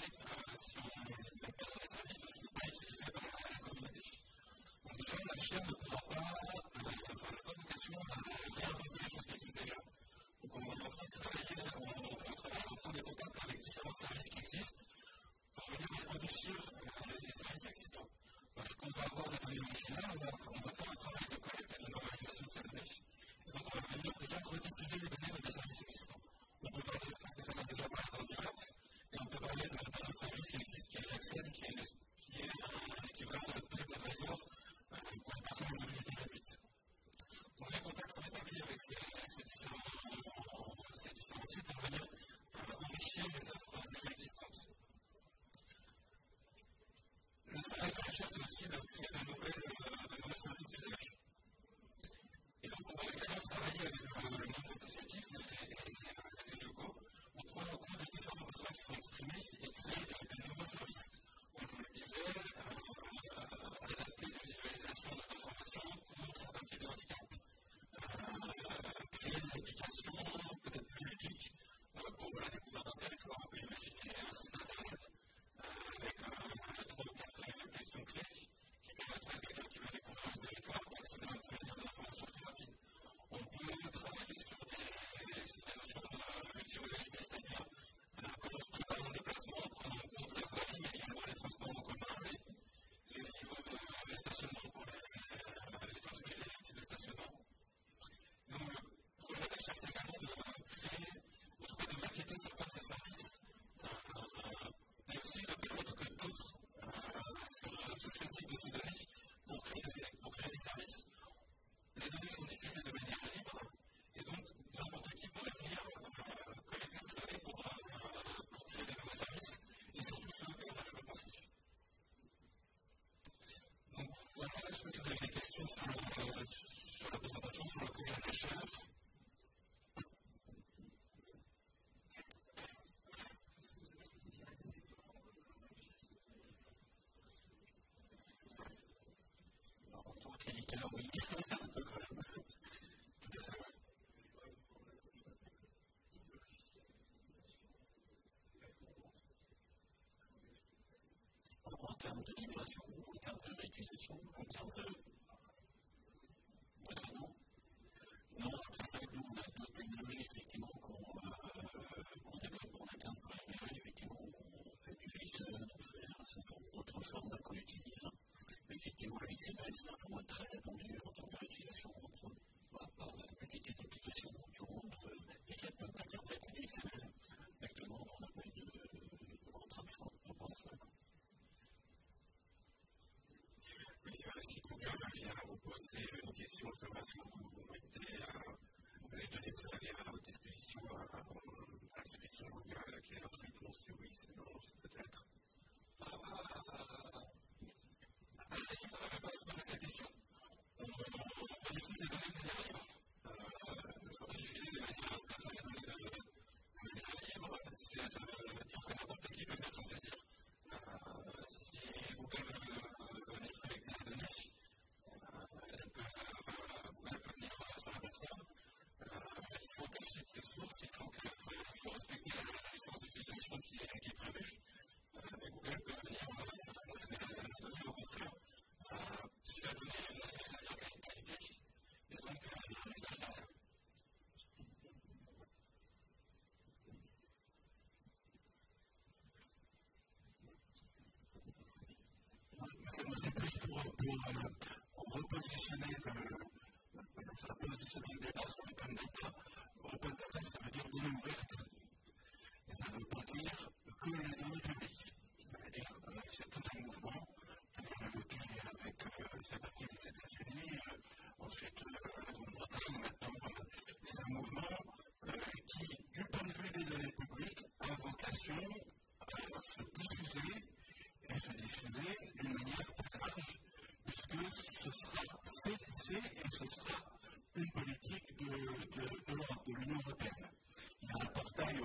si on ne met pas dans les services, ne sont pas utilisées par la communauté. Donc déjà, la chaîne ne pourra pas, enfin, n'a pas vocation à réinventer les choses qui existent déjà. Donc on est en train de travailler, on prend des contacts avec différents services qui existent pour venir enrichir les services existants. Parce qu'on va avoir des données originales, on va faire un travail de collecte et de normalisation de ces données. Et donc on va venir déjà rediffuser les données dans des services existants. On peut parler, Stéphane a déjà parlé d'un direct, et on peut parler d'un autre service qui existe, qui est Jackson, qui est un équivalent de TripAdvisor pour les personnes en mobilité réduite. Donc les contacts sont établis avec ces différents sites pour venir enrichir les offres déjà existantes. Le travail de recherche, c'est aussi de créer de nouveaux services d'usage. Et donc, on va également travailler avec le monde associatif et les élus locaux pour prendre en compte les différents besoins qui sont exprimés et créer de nouveaux services. Comme je vous le disais, adapter des visualisations de transformation pour certains types de handicap. Créer des applications peut-être plus ludiques pour la découverte d'un territoire. On peut imaginer un site internet avec 3 ou 4 questions clés qui permettraient à quelqu'un qui veut découvrir un territoire d'accéder à des informations très rapides. On peut travailler sur des notions de multimodalité, c'est-à-dire comment se prépare mon déplacement, prendre en compte la voirie, mais également les transports en commun, les niveaux de stationnement pour les types de stationnement. Donc, le projet de recherche, c'est également de créer, en tout cas de maqueter certains de ces services, mais aussi de permettre que d'autres se saisissent de ces données pour créer des services. Les données sont diffusées de manière libre, et donc n'importe qui pourrait venir collecter ces données pour créer des nouveaux services, et surtout ceux que l'on n'avait pas pensé. Donc voilà, je ne sais pas si vous avez des questions sur la présentation, sur le projet de recherche. Oui. En termes de libération, en termes de réutilisation, en termes de traitement. Non, après ça, nous, on a d'autres technologies effectivement qu'on développe en interne pour améliorer. Effectivement, on fait du JSON, on fait un certain nombre d'autres formats qu'on utilise. Effectivement, le XML, c'est un format très répandu en termes de réutilisation par la multitude d'applications. Tout le monde est capable d'interpréter du XML. Actuellement, on n'a pas eu de contraintes fortes par rapport à ça. Oui, si Google vient vous poser une question, savoir si vous mettez les données que vous avez à votre disposition à la disposition Google, quelle est votre réponse? C'est oui, c'est non, c'est peut-être. On n'avait pas à se poser cette question. On diffuse les données de manière libre. On diffuse les données de manière libre. Ça veut dire que n'importe qui peut venir s'en saisir. Si Google veut venir collecter les données, Google peut venir sur la plateforme. Il faut qu'elle cite ses sources, il faut respecter la licence d'utilisation qui est prévue. Mais Google peut venir la donnée au contraire. Si la donnée est mentionnée, ça veut dire qu'elle a une qualité, et donc il y a un usage derrière. C'est plus pour repositionner le débat sur l'open data. Open data, ça veut dire données ouvertes. Ça ne veut pas dire que les données publiques. Ça veut dire que c'est tout un mouvement. On a évoqué avec la partie des États-Unis, ensuite la Grande-Bretagne, maintenant. C'est un mouvement qui, du point de vue des données publiques, a vocation à se diffuser d'une manière très large, puisque ce sera et ce sera une politique de l'Europe, de l'Union européenne. Il y a un portail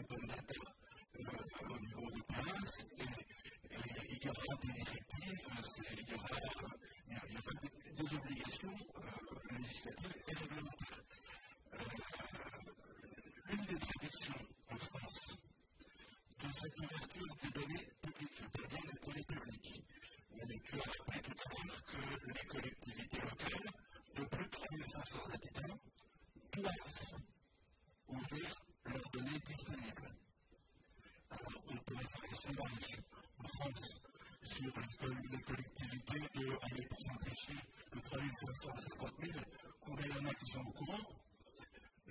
sur les collectivités de, allez, pour simplifier, de 3 500 à 50 000, combien il y en a qui sont au courant?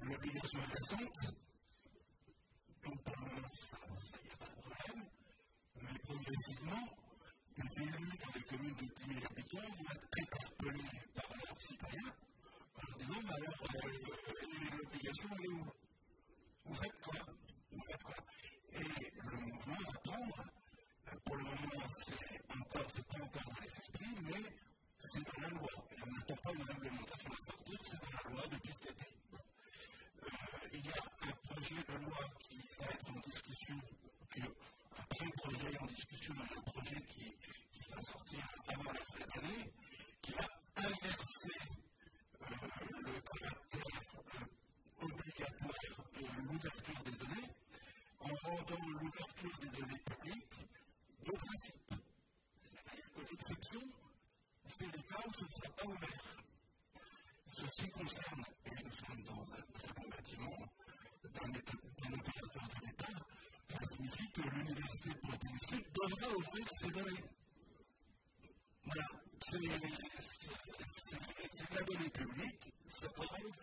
L'obligation est récente, donc pour le moment, ça, il n'y a pas de problème, mais progressivement, les élus dans les communes de 10 000 habitants vont être interpellés par leurs citoyens en leur disant, bah alors, l'obligation est où? Vous faites quoi? Et le mouvement va prendre, pour le moment, c'est pas encore dans les esprits, mais c'est dans la loi. Et on n'attend pas une réglementation à sortir, c'est dans la loi depuis cet été. Il y a un projet de loi qui va être en discussion, un pré-projet en discussion, un projet qui va sortir avant la fin de l'année, qui va inverser le caractère obligatoire de l'ouverture des données en rendant l'ouverture des données publiques de principe. C'est-à-dire que l'exception, c'est les cas où ce ne sera pas ouvert. Ceci concerne, et nous sommes dans un très bon bâtiment, d'un opérateur de l'État, ça signifie que l'Université de Poitiers-Sud devra ouvrir ses données. Voilà, c'est de la donnée publique, ça va ouvrir.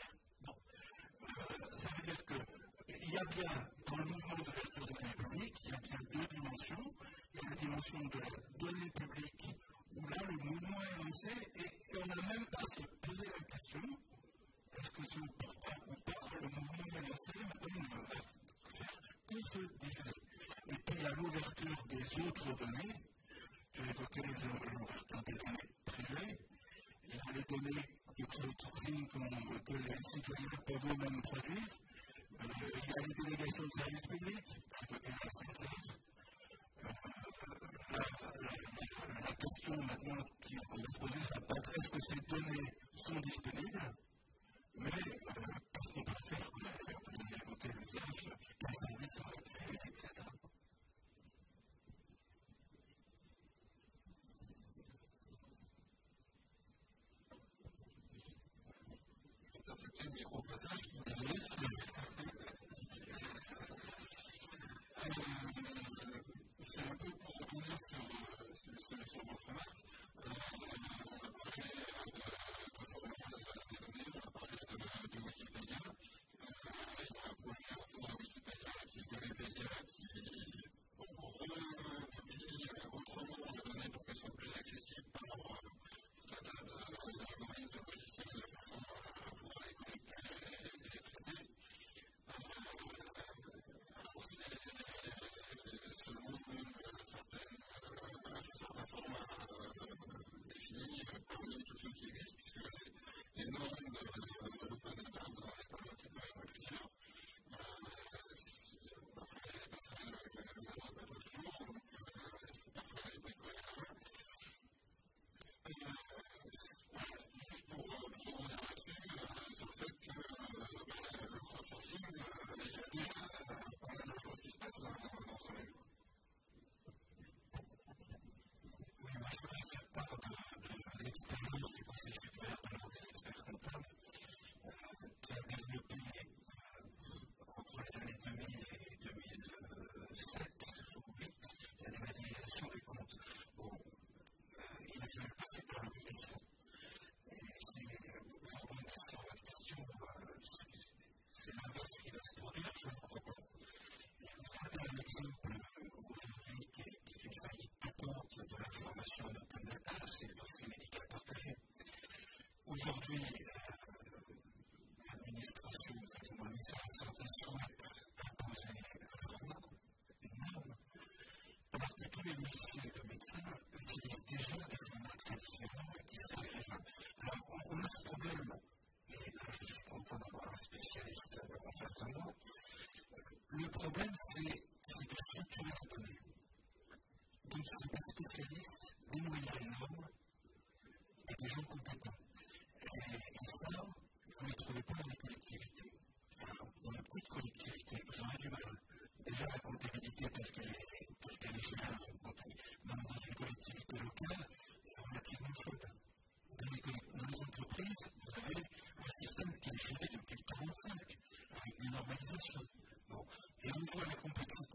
Ça veut dire qu'il y a bien, dans le mouvement d'ouverture des données publiques, il y a bien deux dimensions. Il y a la dimension de la donnée publique, où là, le mouvement est lancé, et on n'a même pas à se poser la question, est-ce que c'est important ou pas, le mouvement est lancé, maintenant on va faire que se diffuser. Et puis il y a l'ouverture des autres données, tu as évoqué l'ouverture des données privées, il y a les données de crowdsourcing que les citoyens peuvent eux-mêmes produire, il y a les délégations de services publics, évoqué la SNCF. La question maintenant qu'on va se poser, ça va être est-ce que ces données sont disponibles, mais qu'est-ce qu'on peut faire? Vous avez évoqué l'usage, quels services sont créés, etc. C'était le micro-passage, désolé. C'est un peu pour rebondir sur votre remarque. On a parlé de format des données, on a parlé de Wikipédia. Il y a un projet autour de Wikipédia qui est Wikipédia qui republie autrement les données pour qu'elles soient plus accessibles par l'algorithme de logiciel de façon à pouvoir les connecter et les traiter. Selon un certain format défini parmi tous ceux qui existent, puisque les normes de l'open data, vous en avez parlé un petit peu avec plusieurs, parfois les passerelles le moindre pas l'autre jour, donc il faut parfois les bricoler là-bas. Juste pour revenir là-dessus, sur le fait que le crowdsourcing, il y a déjà pas mal de choses qui se passent dans ce domaine. Oui, moi je voudrais faire part de l'expérience du Conseil supérieur de l'ordre des experts comptables qui a développé entre les années 2000 et 2007 ou 2008 la dématérialisation des comptes. Bon, il a fallu passer par l'obligation. Et pour rebondir sur la question, c'est l'inverse qui va se produire, je ne crois pas. Vous avez un exemple aujourd'hui qui est une faillite patente de la formation en open data, c'est le dossier médical partagé. Aujourd'hui, l'administration, le ministère de la Santé souhaite imposer un format, une norme, alors que tous les logiciels de médecine utilisent déjà des formats très différents et qui seraient agréables. Alors, on a ce problème, et là je suis content d'avoir un spécialiste en face de moi. Le problème, c'est de structurer les données. Donc, c'est des spécialistes, des moyens énormes et des gens compétents. Et ça, vous ne le trouvez pas dans les collectivités. Enfin, dans les petites collectivités, j'aurais du mal. Déjà, la comptabilité telle qu'elle est chez nous, dans une collectivité locale, est relativement faible. Dans les entreprises, vous avez un système qui est géré depuis 1945, avec des normalisations. Bon. Et on voit la complexité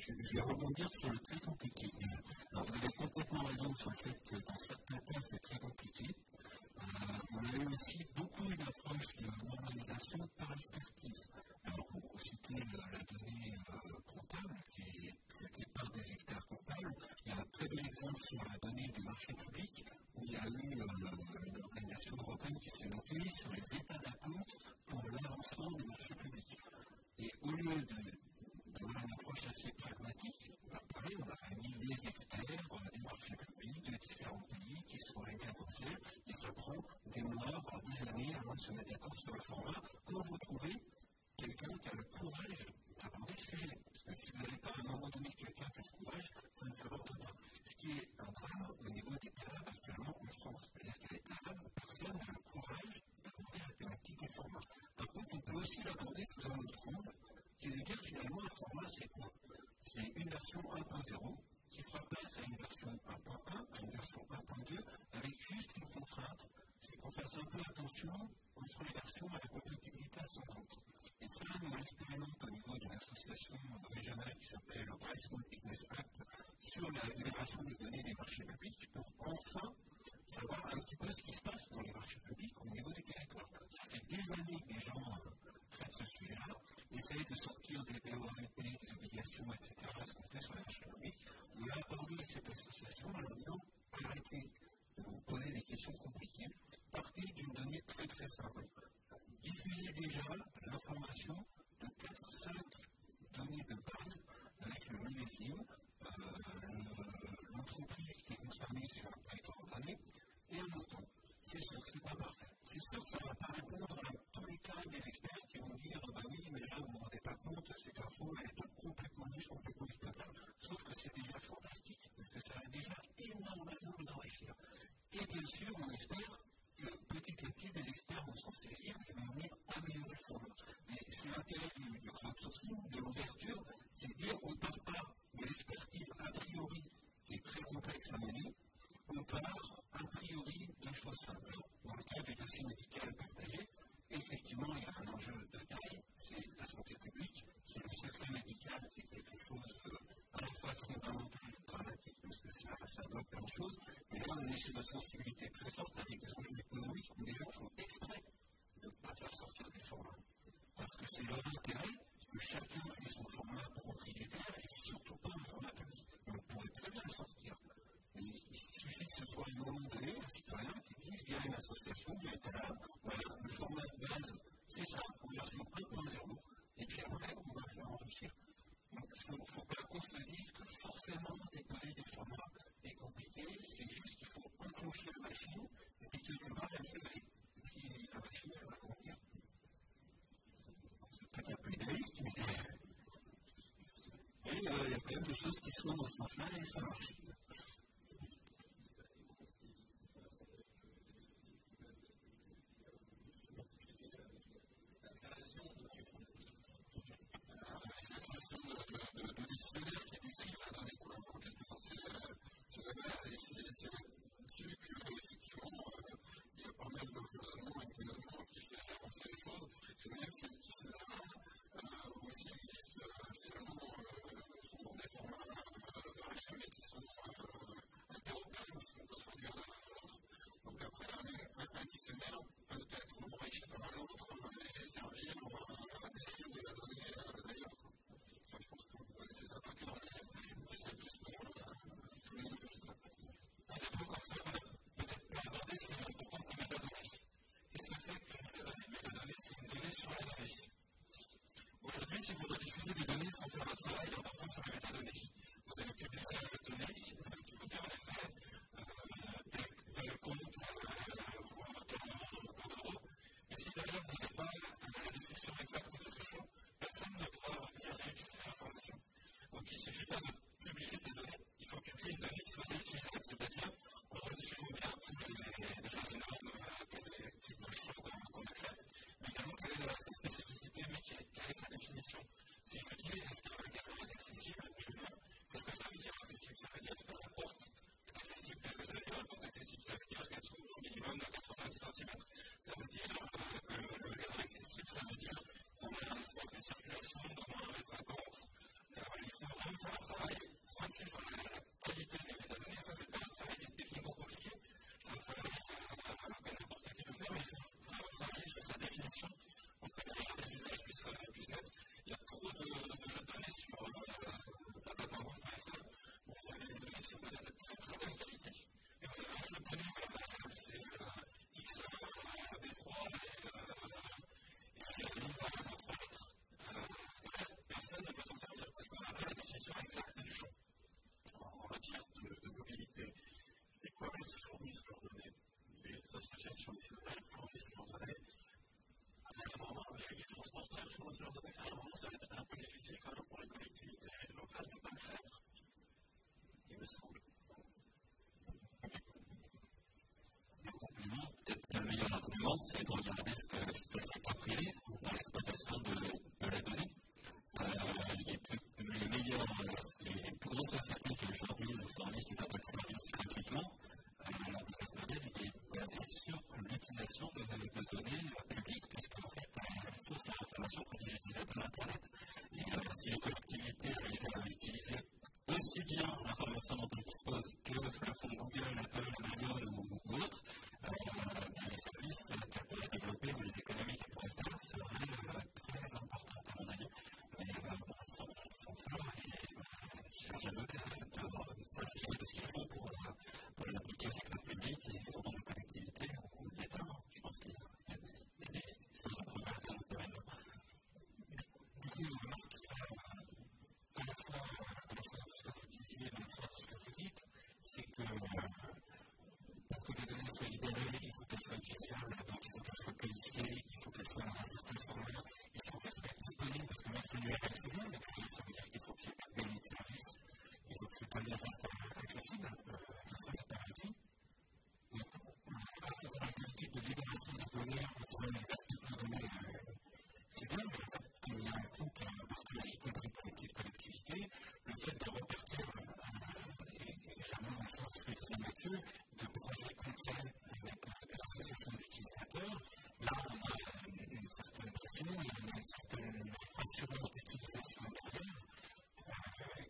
Je vais rebondir sur le très compliqué. Alors, vous avez complètement raison sur le fait que dans certains cas, c'est très compliqué. On a eu aussi beaucoup une approche de normalisation par expertise. Alors, pour citer la donnée comptable, qui est traitée par des experts comptables, il y a un très bel exemple sur la donnée des marchés publics, où il y a eu une organisation européenne qui s'est montée sur les états d'acompte pour l'avancement des marchés publics. Et au lieu d'avoir une approche assez pragmatique, pareil, on a réuni les experts des marchés publics de différents pays qui sont réunis à Bruxelles, et ça prend des mois, voire des années avant de se mettre d'accord sur le format, quand vous trouvez quelqu'un qui a le courage d'aborder le sujet. Parce que si vous n'avez pas à un moment donné quelqu'un qui a ce courage, ça ne s'aborde pas. Ce qui est un drame au niveau des cadres actuellement en France. C'est-à-dire qu'à l'état, personne n'a le courage d'aborder la thématique des formats. Par contre, on peut aussi l'aborder sous un autre angle, qui est de dire finalement un format c'est quoi? C'est une version 1.0 qui fera place à une version 1.1, à une version 1.2, avec juste une contrainte, c'est qu'on fasse un peu attention entre les versions à la compatibilité ascendante. Et ça, nous l'expérimentons au niveau d'une association régionale qui s'appelle le Dry Small Business Act sur la libération des données des marchés publics pour enfin savoir un petit peu ce qui se passe dans les marchés publics au niveau des territoires. Ça fait des années que les gens traitent ce sujet-là, essayent de sortir des BORP, des obligations, etc., ce qu'on fait sur les marchés publics. On a abordé avec cette association en leur disant arrêtez de vous poser des questions compliquées, partez d'une donnée très très simple. Diffusez déjà l'information de 4-5 données de base avec le millésime, l'entreprise qui est concernée sur un territoire donné et un montant. C'est sûr que ce n'est pas parfait. C'est sûr que ça ne va pas répondre à tous les cas des experts qui vont dire bah oui, mais là vous ne vous rendez pas compte, cette info elle est pas complètement niche, complètement exploitable. Sauf que c'est déjà fantastique, parce que ça va déjà énormément nous enrichir. Et bien sûr, on espère que petit à petit, des experts vont s'en saisir et vont venir améliorer le format. Mais c'est l'intérêt du crowdsourcing, de l'ouverture, c'est de dire qu'on ne part pas de l'expertise a priori qui est très complexe à mener, on part a priori de choses simples. Dans le cas du dossier médical partagé, effectivement, il y a un enjeu de taille, c'est la santé publique, c'est le secret médical, c'est quelque chose à la fois fondamental et dramatique, parce que ça bloque plein de choses. Mais là, on est sur une sensibilité très forte avec des enjeux économiques où les gens font exprès de ne pas faire sortir des formats. Parce que c'est leur intérêt que chacun ait son format propriétaire et surtout pas un format public. On pourrait très bien le sortir. Mais il suffit que ce soit à un moment donné un citoyen qui dise via une association, via un talent, voilà, le format de base, c'est ça, en version 1.0. Et puis après, on va faire enrichir. Donc, il ne faut pas qu'on se dise que forcément déposer des formats est compliqué, c'est juste qu'il faut enclencher la machine et puis que tu vas la livrer. Et puis la machine, elle va grandir. C'est peut-être un peu idéaliste, mais il y a quand même des choses qui sont dans ce sens-là et ça marche. C'est la base et c'est là-dessus qu'effectivement, il y a pas mal de fonctionnements économiques qui fait avancer les choses. C'est même celles qui se aussi existent finalement sont des formats variés mais qui sont interopérables, qui sont traduire l'un à l'autre. Donc après, un dictionnaire peut être enrichi par l'autre et servir à décrire de la donnée d'ailleurs. Enfin, je pense que vous connaissez ça par cœur, mais c'est plus pour c'est l'importance des métadonnées. Qu'est-ce que c'est qu'une métadonnée? C'est une donnée sur la donnée. Aujourd'hui, si vous rediffusez des données sans faire un travail important sur les métadonnées, vous allez publier la donnée qui vous dit en effet tel compte vaut tant d'euros. Et si derrière vous n'avez pas la description exacte de ce champ, personne ne pourra revenir réutiliser l'information. Donc il ne suffit pas de publier des données, il faut publier une donnée qui soit réutilisable, c'est-à-dire on rediffuse bien tous les normes, quel type de champ qu'on accepte, mais également quelle est sa spécificité métier, quelle est sa définition. Si je dis est-ce qu'un magasin est accessible, qu'est-ce que ça veut dire accessible? Ça veut dire que la porte est accessible. Qu'est-ce que ça veut dire la porte accessible? Ça veut dire qu'elle s'ouvre au minimum de 90 cm. Ça veut dire que le magasin est accessible, ça veut dire qu'on a un espace de circulation d'au moins 1,50 m. Il faut vraiment faire c'est de regarder ce que fait le secteur privé dans l'exploitation de la donnée. Les meilleurs, les plus grosses sociétés qui aujourd'hui nous fournissent tout un tas de services gratuitement, leur business model est basé sur l'utilisation de données publiques, puisqu'en fait, source à l'information privilégiable de l'Internet. Et si les collectivités arrivent à utiliser aussi bien l'information dont on dispose que le font Google, Apple, Amazon ou autres, les services qu'elles pourraient développer ou les économies qu'elles pourraient faire seraient très importantes à mon avis. Mais ils sont forts et cherchent à de s'inspirer de ce qu'ils font pour l'appliquer au secteur public et au monde de collectivités ou de l'État. Je pense qu'il y a des choses à progresser dans ce domaine-là. Du coup, une remarque qui fait à la fois ce que vous disiez et à la fois ce que vous dites, c'est que pour que les données soient libérées, il faut qu'elles soient utilisables, donc il faut qu'elles soient codifiées, il faut qu'elles soient dans un système formel, il faut qu'elles soient disponibles, parce que mettre une URL c'est bien, mais ça veut dire qu'il faut qu'il y ait pas de délit de service, il faut que ce données restent accessibles, donc ça c'est pas acquis. Donc, avoir une politique de libération des données en faisant une perspective de données, c'est bien, mais en fait, comme il y a un coût parce que y compris pour les petites collectivités, le fait de repartir, et j'avoue une chose, parce que c'est Mathieu, de projets concrets avec des associations d'utilisateurs, là on a une certaine pression et on a une certaine assurance d'utilisation derrière,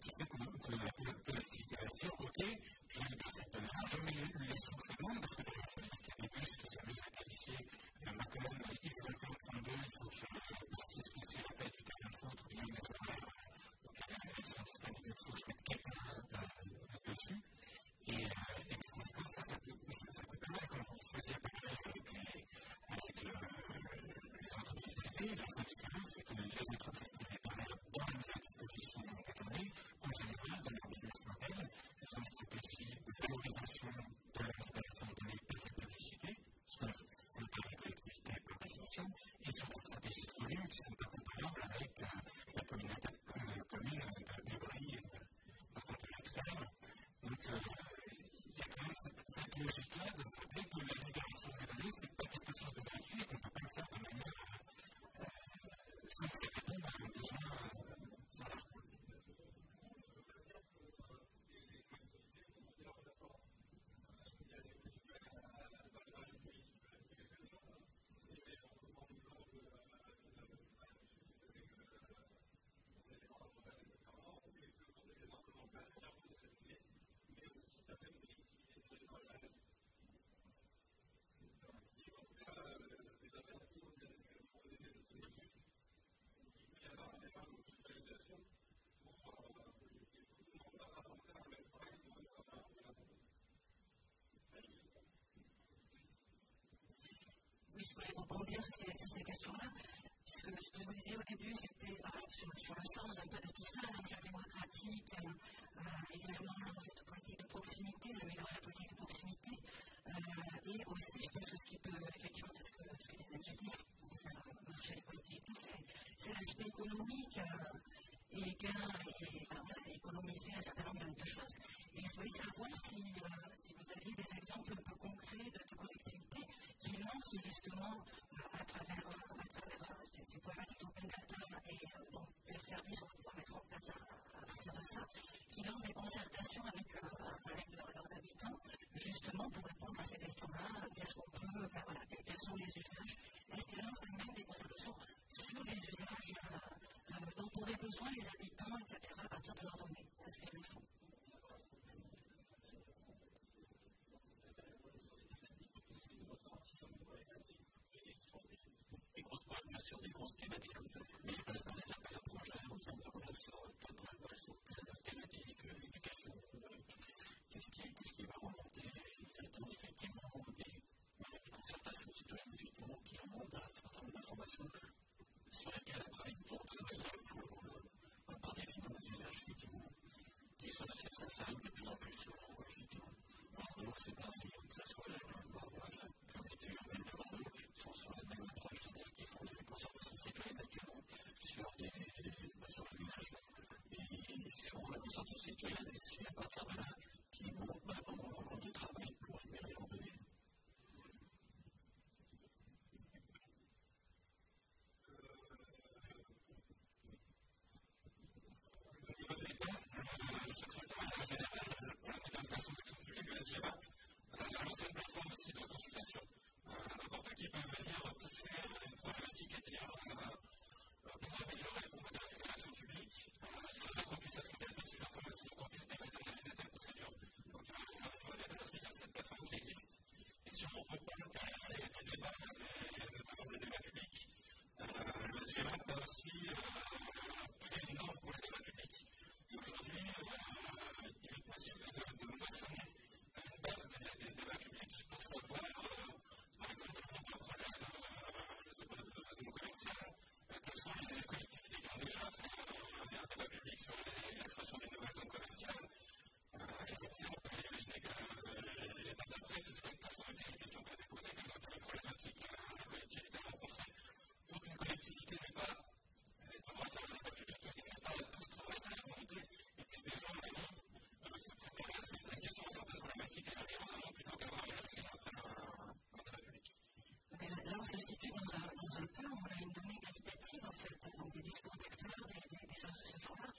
qui fait que l'activité va dire, ok, je libère cette donnée-là, je mets les sources à monde, parce que derrière, ça veut dire qu'il y a des bus qui s'amusent à qualifier ma colonne X2132, il faut que je précise que c'est la paix du terrain de foot ou bien des horaires, donc elles sont disponibles, il faut que je mette quelqu'un dessus. Et les conséquences, ça coûte pas mal quand vous faisiez parler avec les entreprises privées. La seule différence, c'est que les entreprises privées, dans la mise à disposition des données, en général, dans leur business model, elles ont une stratégie de valorisation de la libération de données par la publicité, ce qu'on fait par les collectivités par définition, et sur des stratégies de volume qui ne sont pas comparables avec la communauté commune de bruit dont on parlait tout à l'heure. Donc, il y a quand même cette logique-là de se rappeler que la libération des données, ce n'est pas quelque chose de gratuit et qu'on ne peut pas le faire de manière sans que ça réponde à un besoin. Voilà. Rebondir sur ces questions-là, puisque ce que vous disiez au début, c'était sur le sens un peu de tout ça, l'enjeu démocratique, également l'enjeu de politique de proximité, d'améliorer la politique de proximité, et aussi, je pense que ce qui peut, effectivement, c'est ce que les MGD pour faire marcher les collectivités, c'est l'aspect économique et économiser un certain nombre de choses. Et je voulais savoir si vous aviez des exemples un peu concrets de collectivités qui lancent justement à travers ces problématiques d'open data et quels services on va pouvoir mettre en place à partir de ça, qui lancent des concertations avec leurs habitants, justement pour répondre à ces questions-là, qu'est-ce qu'on peut faire, voilà, quels sont les usages, est-ce qu'ils lancent même des concertations sur les usages dont auraient besoin les habitants, etc., à partir de leurs données, est-ce qu'ils le font? Sur des grosses thématiques, mais il passe par des appels à projets en termes de relations thématiques, éducation, qu'est-ce qui va remonter, effectivement, des concertations citoyennes, effectivement, qui remontent à un certain nombre d'informations sur lesquelles après ils vont travailler pour, par définir des usages, effectivement, qui sont assez sensibles de plus en plus souvent, effectivement. Bordeaux, c'est pareil, que ce soit la communauté urbaine de Bordeaux, sont sur la même approche, c'est-à-dire qu'ils font des concertations citoyennes actuellement sur l'aménagement. Et sur la concertation citoyenne, et c'est à partir de là qu'ils vont vraiment très énorme pour le débat public. Et aujourd'hui, il est possible de moissonner une base des débats publics pour savoir, par exemple, je monte un projet de zone commerciale, quelles sont les collectivités qui ont déjà fait un débat public sur la création d'une nouvelle zone commerciale. Et puis, on peut imaginer que l'étape d'après, ce serait quelles sont les questions qui ont été posées, quelles sont les problématiques que la collectivité a rencontrées. Donc, une collectivité n'est pas droite à un débat public, il n'est pas tout ce travail à la remontée, et puis des gens se préparent à certaines questions, à certaines problématiques, et arrivent en amont plutôt qu'avoir à réagir après un débat public. Là, on se situe dans un cas où on a une donnée qualitative, en fait, donc des discours d'acteurs, des choses de ce genre-là.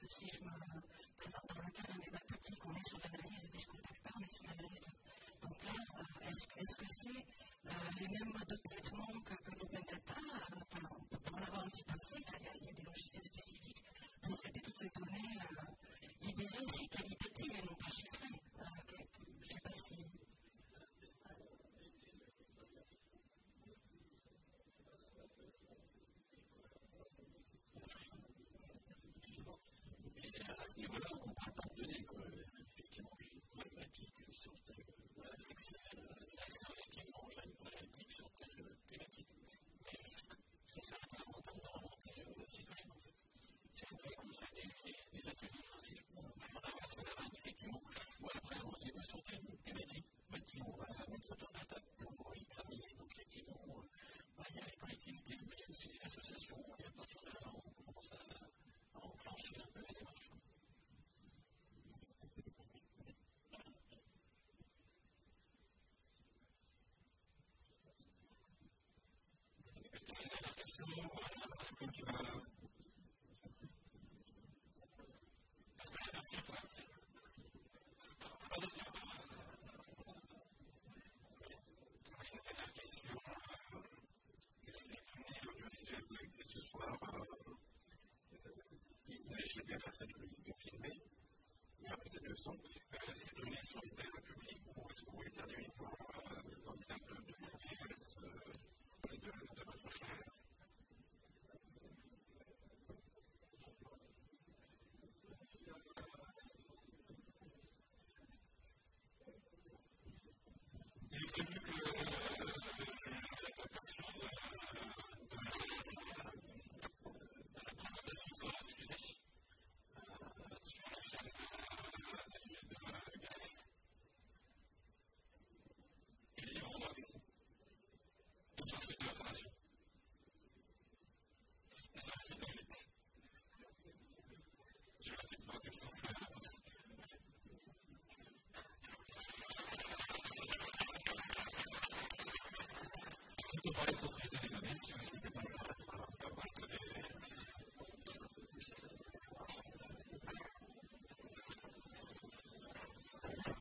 Si je me. Dans le cas d'un débat public, on est sur l'analyse de discours d'acteurs, mais sur l'analyse de. Donc là, est-ce que c'est les mêmes modes de traitement que l'open data? Enfin, on peut en avoir un petit peu fait, il y a des logiciels spécifiques pour traiter toutes ces données libérées aussi qualitatives et non pas chiffrées. Je ne sais pas si. À ce niveau-là, on ne comprend pas de données. Effectivement, j'ai une problématique sur l'accès effectivement, j'ai une problématique sur telle thématique. Mais ça sert à quoi de remonter aux citoyens, en fait. C'est un peu qu'on fait des ateliers, si je prends la Solaran, effectivement, où après, on se dit sur telle thématique, on va mettre autour de la table pour y travailler. Donc, effectivement, il y a les collectivités, mais il y a aussi les associations, et à partir de là, on commence à enclencher un peu la démarche. Ce soir, j'ai bien personne qui peut filmer, il y a peut-être le son. Ces données sont été publiques ou est-ce que vous voulez garder uniquement dans le cadre de votre choix? Il est prévu que la captation de la présentation soit diffusée sur la chaîne de gaz. Et libre en marketing. Et sur le site de l'information. Et sur le site de l'élite. Je vais la petite marque de souffle aussi. Je vais te parler de propriété des données, si vous n'écoutez pas.